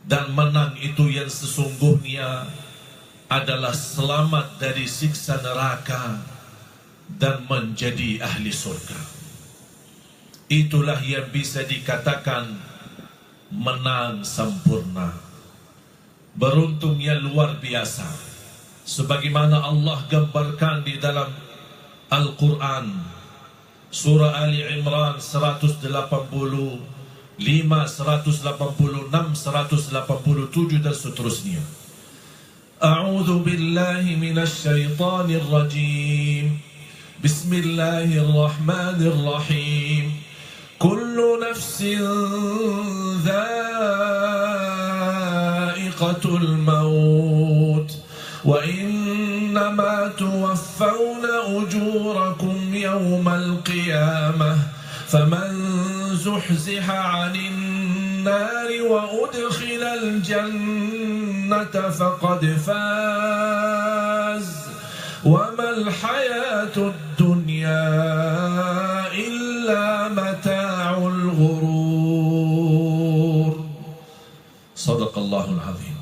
dan menang itu yang sesungguhnya adalah selamat dari siksa neraka dan menjadi ahli surga. Itulah yang bisa dikatakan menang sempurna. Beruntung yang luar biasa, sebagaimana Allah gambarkan di dalam Al-Quran, Surah Ali Imran 185, 186, 187 dan seterusnya. A'udzu billahi minasy syaithanir rajim. Bismillahirrahmanirrahim. Kullu nafsin dha'iqatul maut wa innama tuwaffawna ujurakum yawmal qiyamah faman zuhziha 'anil nari wa udkhilal jannata faqad faz wa mal hayatud dunya illa mata'ul ghurur. Sadaqallahul azim.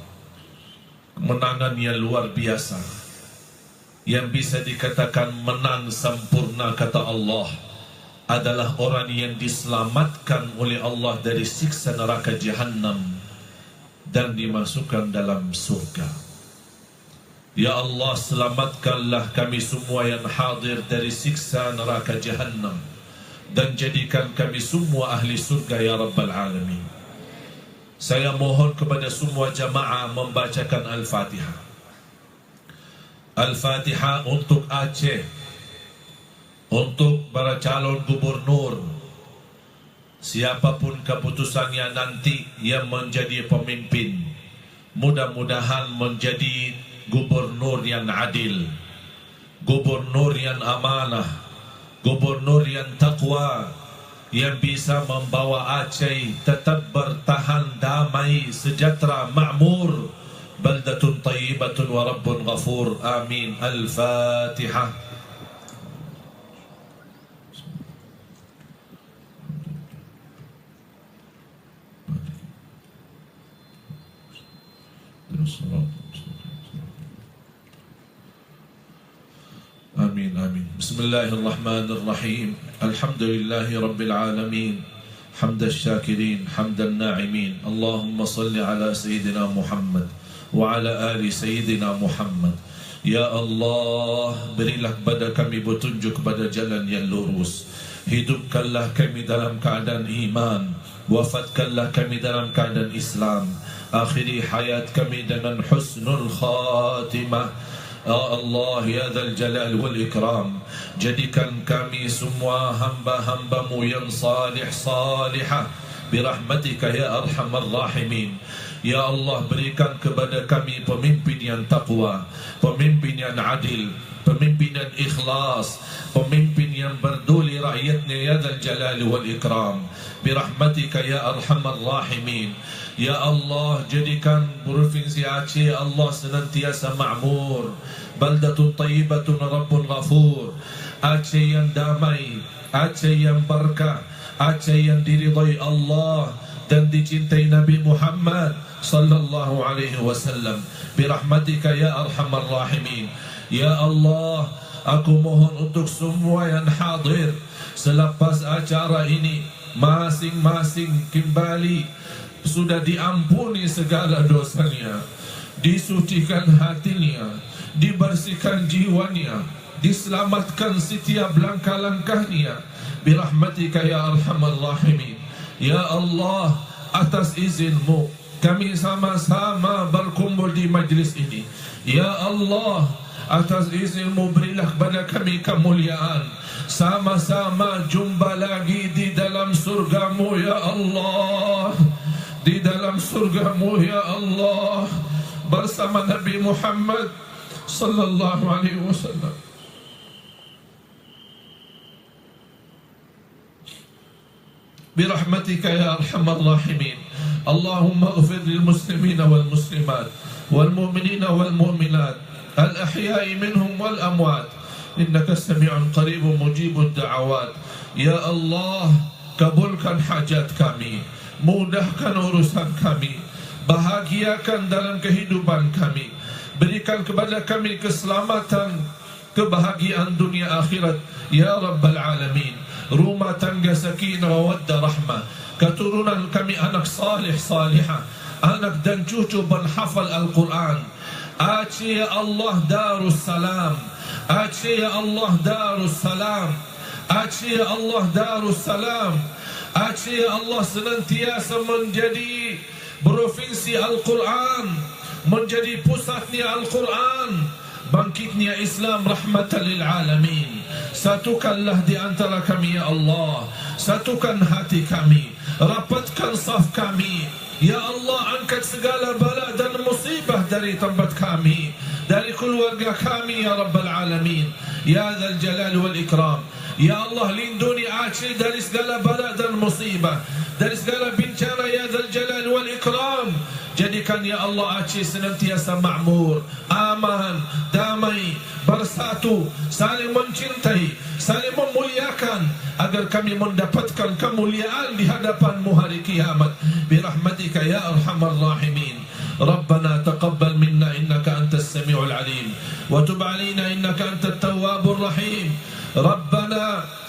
Kemenangan yang luar biasa, yang bisa dikatakan menang sempurna, kata Allah, adalah orang yang diselamatkan oleh Allah dari siksa neraka Jahannam dan dimasukkan dalam surga. Ya Allah, selamatkanlah kami semua yang hadir dari siksa neraka Jahannam dan jadikan kami semua ahli surga ya Rabbal Alamin. Saya mohon kepada semua jamaah membacakan Al-Fatihah. Al-Fatihah untuk Aceh, untuk para calon gubernur, siapapun keputusannya nanti yang menjadi pemimpin, mudah-mudahan menjadi gubernur yang adil, gubernur yang amanah, gubernur yang taqwa, yang bisa membawa Aceh tetap bertahan damai, sejahtera, makmur, baldatun tayyibatun wa rabbun ghafur. Amin. Al-Fatihah. Amin, amin. Bismillahirrahmanirrahim. Alhamdulillahi Rabbil Alamin. Hamdan syakirin, hamdan na'imin. Allahumma salli ala Sayyidina Muhammad wa ala ali Sayyidina Muhammad. Ya Allah, berilah kepada kami petunjuk kepada jalan yang lurus. Hidupkanlah kami dalam keadaan iman, wafatkanlah kami dalam keadaan Islam. Akhiri hayat kami dengan husnul khatimah. Ya Allah, ya Dzal Jalal wal Ikram, jadikan kami semua hamba-hambamu yang salih-salihah birahmatika ya Arhamar Rahimin. Ya Allah, berikan kepada kami pemimpin yang taqwa, pemimpin yang adil, pemimpin yang ikhlas, pemimpin yang berduli rakyatnya ya Dzal Jalal wal Ikram birahmatika ya Arhamar Rahimin. Ya Allah, jadikan provinsi Aceh ya Allah senantiasa makmur, baldatun tayyibatun rabbun ghafur. Aceh yang damai, Aceh yang berkah, Aceh yang diridhai Allah dan dicintai Nabi Muhammad sallallahu alaihi wasallam birahmatika ya Arhamar Rahimin. Ya Allah, aku mohon untuk semua yang hadir selepas acara ini, masing-masing kembali sudah diampuni segala dosanya, disucikan hatinya, dibersihkan jiwanya, diselamatkan setiap langkah-langkahnya birahmatika ya Arhamar Rahimin. Ya Allah, atas izinmu kami sama-sama berkumpul di majlis ini. Ya Allah, atas izinmu berilah kepada kami kemuliaan, sama-sama jumpa lagi di dalam surgamu ya Allah, di dalam surgamu ya Allah, bersama Nabi Muhammad sallallahu alaihi wasallam. Birahmatika ya Arhamar Rahimin. Allahumma ighfir lil muslimina wal muslimat wal mu'minina wal mu'minat al ahya'i minhum wal amwat innaka sami'un qaribun mujibud da'awat. Ya Allah, kabulkan hajat kami, mudahkan urusan kami, bahagiakan dalam kehidupan kami, berikan kepada kami keselamatan, kebahagiaan dunia akhirat ya Rabbal Alamin. Rumah tangga sakinah wa wadda rahmah, keturunan kami anak salih salihah, anak dan cucu penghafal Al-Quran. Aceh ya Allah Darussalam, Aceh ya Allah Darussalam, Aceh ya Allah Darussalam, Aceh ya Allah senantiasa menjadi provinsi Al-Quran, menjadi pusatnya Al-Quran, bangkitnya Islam rahmatan lil alamin. Satukanlah di antara kami ya Allah, satukan hati kami, rapatkan saf kami ya Allah. Angkat segala bala dan musibah dari tempat kami, dari keluarga kami ya Rabbal Alamin, ya Dzal Jalal wal Ikram. Ya Allah, lindungi Aceh dari segala bala dan musibah, dari segala bencana ya Dzal Jalal wal Ikram. Jadikan ya Allah Aceh senantiasa makmur, aman, damai, bersatu, saling mencintai, saling memuliakan, agar kami mendapatkan kemuliaan di hadapan-Mu hari kiamat birahmatika ya Arhamar Rahimin. Rabbana taqabbal minna innaka antas samiul alim wa tub alaina innaka antat tawwabur rahim. Rabbana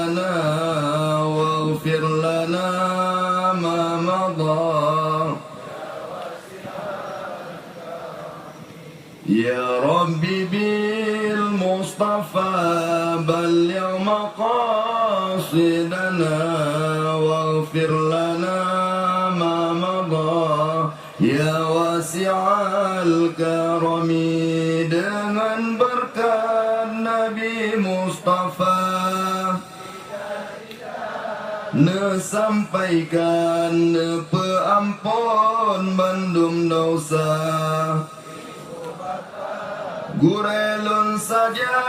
سيدنا واغفر لنا ما مضى يا ربي بالمصطفى بلغ مقاصدنا واغفر لنا ما مضى يا واسع الكرم dengan berkat Nabi Mustafa sampaikan peampun bandum dosa Gurelun saja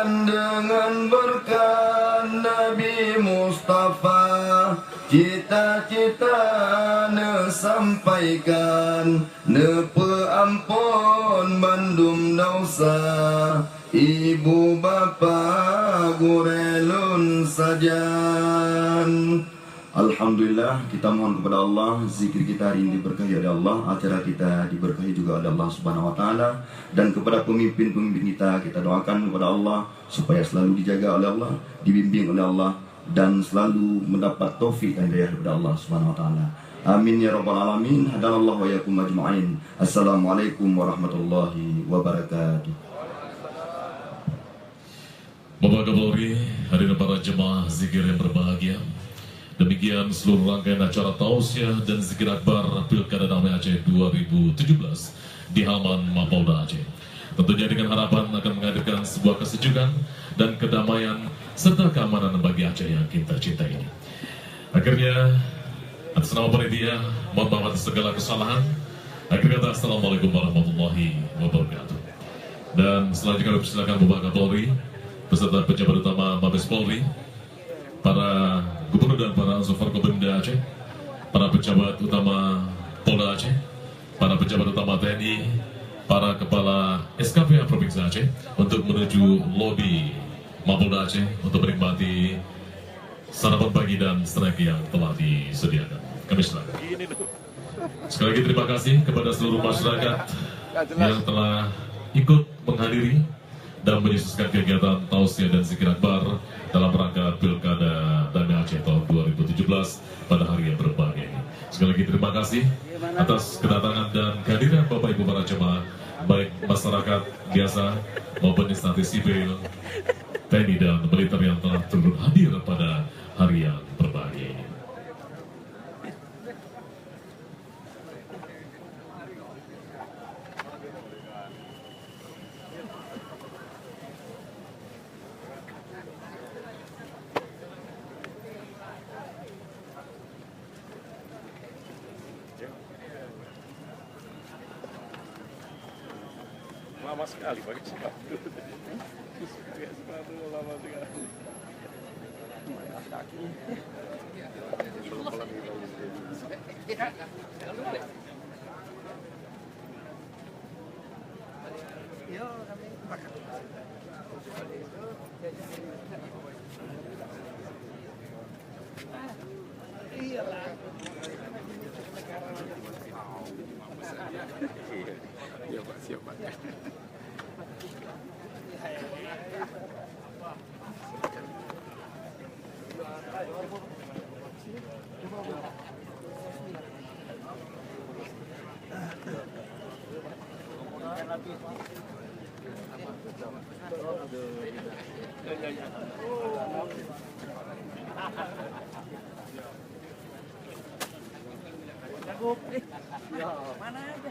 dengan berkat Nabi Mustafa cita-cita sampaikan peampun bandum dosa ibu bapa gurelun sajan. Alhamdulillah, kita mohon kepada Allah, zikir kita hari ini diberkahi oleh Allah, acara kita diberkahi juga oleh Allah Subhanahu wa taala, dan kepada pemimpin-pemimpin kita doakan kepada Allah supaya selalu dijaga oleh Allah, dibimbing oleh Allah, dan selalu mendapat taufik dan hidayah kepada Allah Subhanahu wa taala. Amin ya rabbal alamin. Hadanallahu wa iyyakum ajma'in. Assalamualaikum warahmatullahi wabarakatuh. Bapak Kapolri, hadirin para jemaah zikir yang berbahagia. Demikian seluruh rangkaian acara tausiah dan zikir akbar Pilkada Damai Aceh 2017 di halaman Mapolda Aceh. Tentunya dengan harapan akan menghadirkan sebuah kesejukan dan kedamaian serta keamanan bagi Aceh yang kita cintai ini. Akhirnya, atas nama panitia, mohon maaf atas segala kesalahan. Akhir kata, Assalamualaikum warahmatullahi wabarakatuh. Dan selanjutnya kami persilakan Bapak Kapolri beserta pejabat utama Mabes Polri, para gubernur dan para unsur Forkopimda Aceh, para pejabat utama Polda Aceh, para pejabat utama TNI, para kepala SKPA Provinsi Aceh untuk menuju lobi Mapolda Aceh untuk menikmati sarapan pagi dan snack yang telah disediakan. Kami silakan. Sekali lagi terima kasih kepada seluruh masyarakat yang telah ikut menghadiri dan menyukseskan kegiatan tausiah dan zikir akbar dalam rangka Pilkada Damai Aceh tahun 2017 pada hari yang berbahagia ini. Sekali lagi terima kasih atas kedatangan dan kehadiran Bapak Ibu para jemaah, baik masyarakat biasa maupun instansi sipil, TNI dan militer yang telah turut hadir pada hari yang berbahagia ini. Lama sekali pakai sepatu. Pakai sepatu lama sekali. Iya Pak, siap Pak. Mana aja?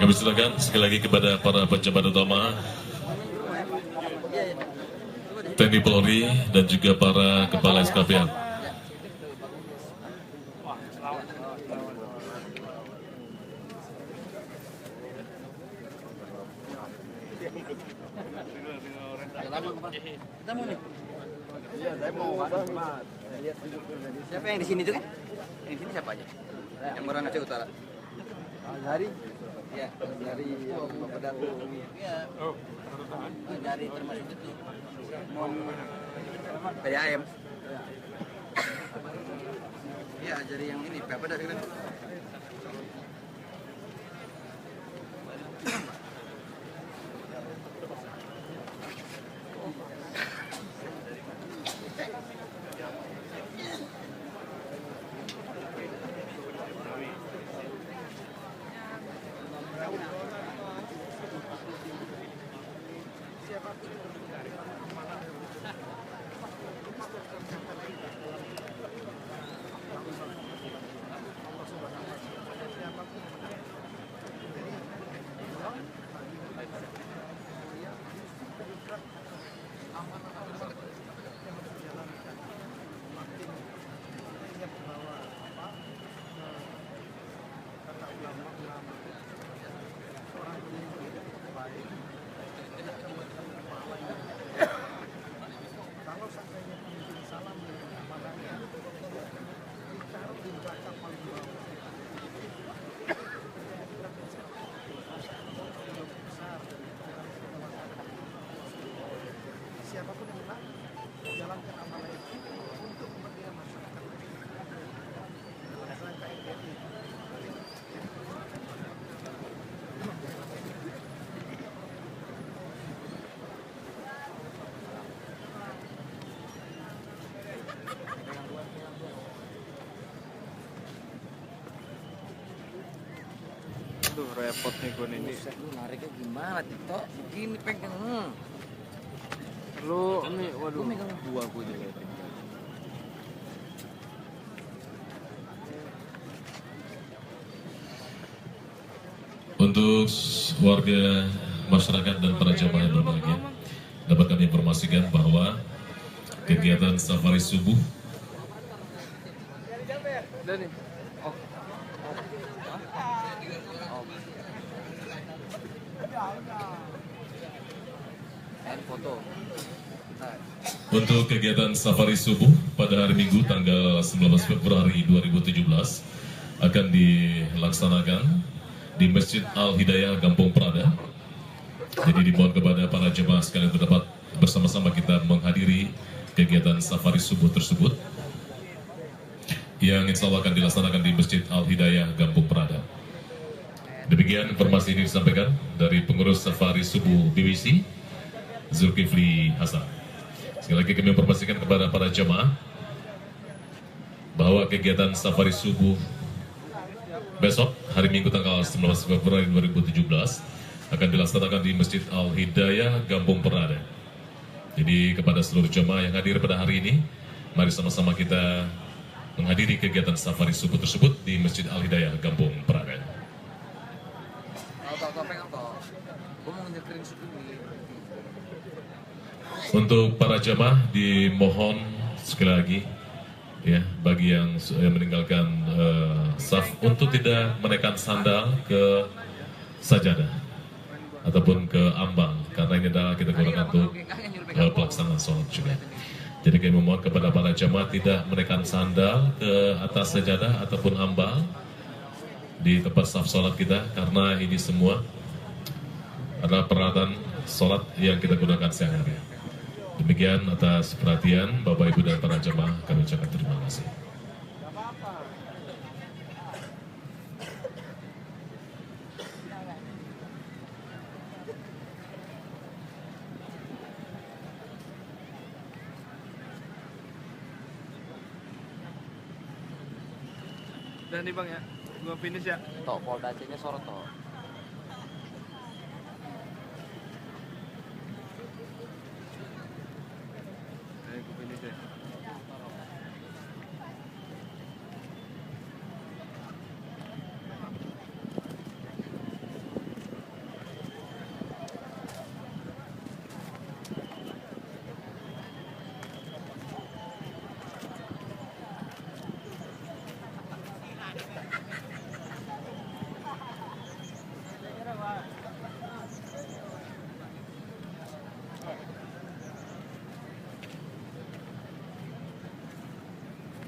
Kami silakan sekali lagi kepada para pejabat utama TNI Polri dan juga para kepala SKPA. Kita mau nih. Iya, saya mau Mas. Lihat siapa yang di sini tuh kan? Yang di sini siapa aja? Yang orang Aceh Utara. Dari ya, dari Bapak Datu. Iya. Oh, dari termasuk itu. Mon PAM. Iya, dari yang ini Bapak Datu kan. Siapapun yang menang, jalankan amanah itu untuk kepentingan masyarakat. Berdasarkan KNPI. Aduh, repot nih gue ini. Lu nariknya gimana, Tito? Begini pegang. Lu nih, waduh. Gue megang dua gue juga. Untuk warga masyarakat dan para jamaah yang berbahagia, dapat kami informasikan bahwa kegiatan safari subuh Udah nih. Oh. Foto. untuk kegiatan safari subuh pada hari Minggu tanggal 19 Februari 2017 akan dilaksanakan di Masjid Al-Hidayah Gampung Prada. Jadi dimohon kepada para jemaah sekalian untuk dapat bersama-sama kita menghadiri kegiatan safari subuh tersebut yang insya Allah akan dilaksanakan di Masjid Al-Hidayah Gampung Prada. Demikian informasi ini disampaikan dari pengurus safari subuh BBC, Zulkifli Hasan. Sekali lagi kami informasikan kepada para jemaah bahwa kegiatan safari subuh besok hari Minggu tanggal 19 Februari 2017 akan dilaksanakan di Masjid Al-Hidayah Gampung Prada. Jadi kepada seluruh jemaah yang hadir pada hari ini, mari sama-sama kita menghadiri kegiatan safari subuh tersebut di Masjid Al-Hidayah Gampung Prada. Gue mau nyekerin suku ini. Untuk para jemaah dimohon sekali lagi ya bagi yang meninggalkan saf untuk tidak menaikkan sandal ke sajadah ataupun ke ambang karena ini adalah kita gunakan untuk pelaksanaan sholat juga. Jadi kami memohon kepada para jemaah tidak menaikkan sandal ke atas sajadah ataupun ambang di tempat saf sholat kita karena ini semua adalah peralatan sholat yang kita gunakan sehari-hari. Demikian atas perhatian Bapak Ibu dan para jemaah kami ucapkan terima kasih. Udah nih Bang ya. Gua finish ya. Tok Polda Acehnya sorot toh. Ayo gua finish ya.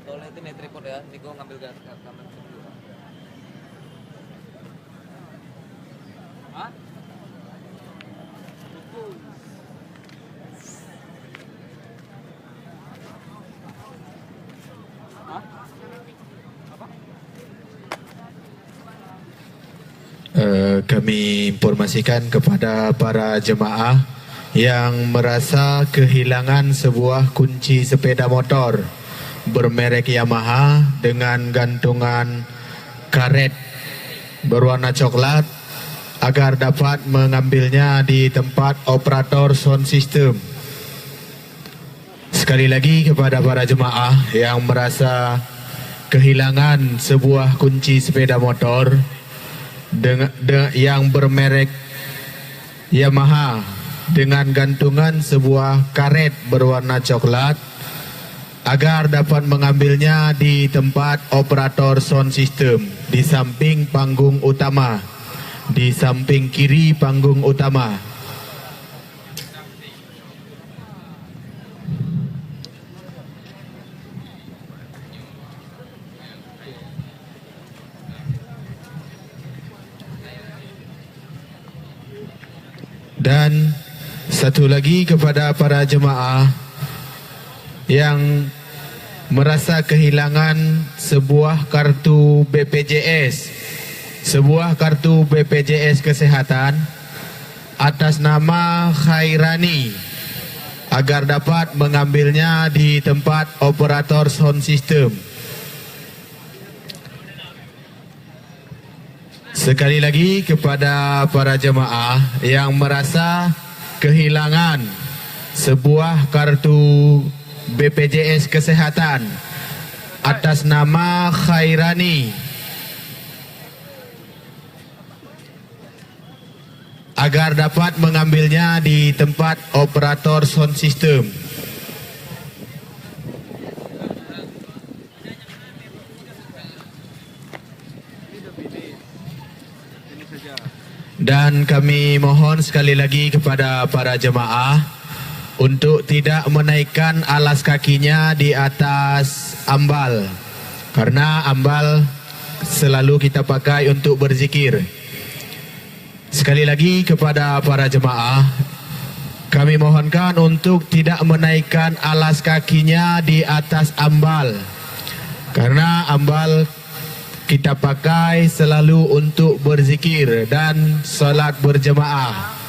Tolong itu net report ya, Niko ngambil gas. Hah? Kami informasikan kepada para jemaah yang merasa kehilangan sebuah kunci sepeda motor bermerek Yamaha dengan gantungan karet berwarna coklat agar dapat mengambilnya di tempat operator sound system. Sekali lagi kepada para jemaah yang merasa kehilangan sebuah kunci sepeda motor yang bermerek Yamaha dengan gantungan sebuah karet berwarna coklat agar dapat mengambilnya di tempat operator sound system di samping panggung utama, di samping kiri panggung utama. Dan satu lagi kepada para jemaah yang merasa kehilangan sebuah kartu BPJS, sebuah kartu BPJS kesehatan atas nama Khairani agar dapat mengambilnya di tempat operator sound system. Sekali lagi kepada para jemaah yang merasa kehilangan sebuah kartu BPJS kesehatan atas nama Khairani agar dapat mengambilnya di tempat operator sound system. Dan kami mohon sekali lagi kepada para jemaah untuk tidak menaikkan alas kakinya di atas ambal, karena ambal selalu kita pakai untuk berzikir. Sekali lagi kepada para jemaah, kami mohonkan untuk tidak menaikkan alas kakinya di atas ambal, karena ambal kita pakai selalu untuk berzikir dan salat berjemaah.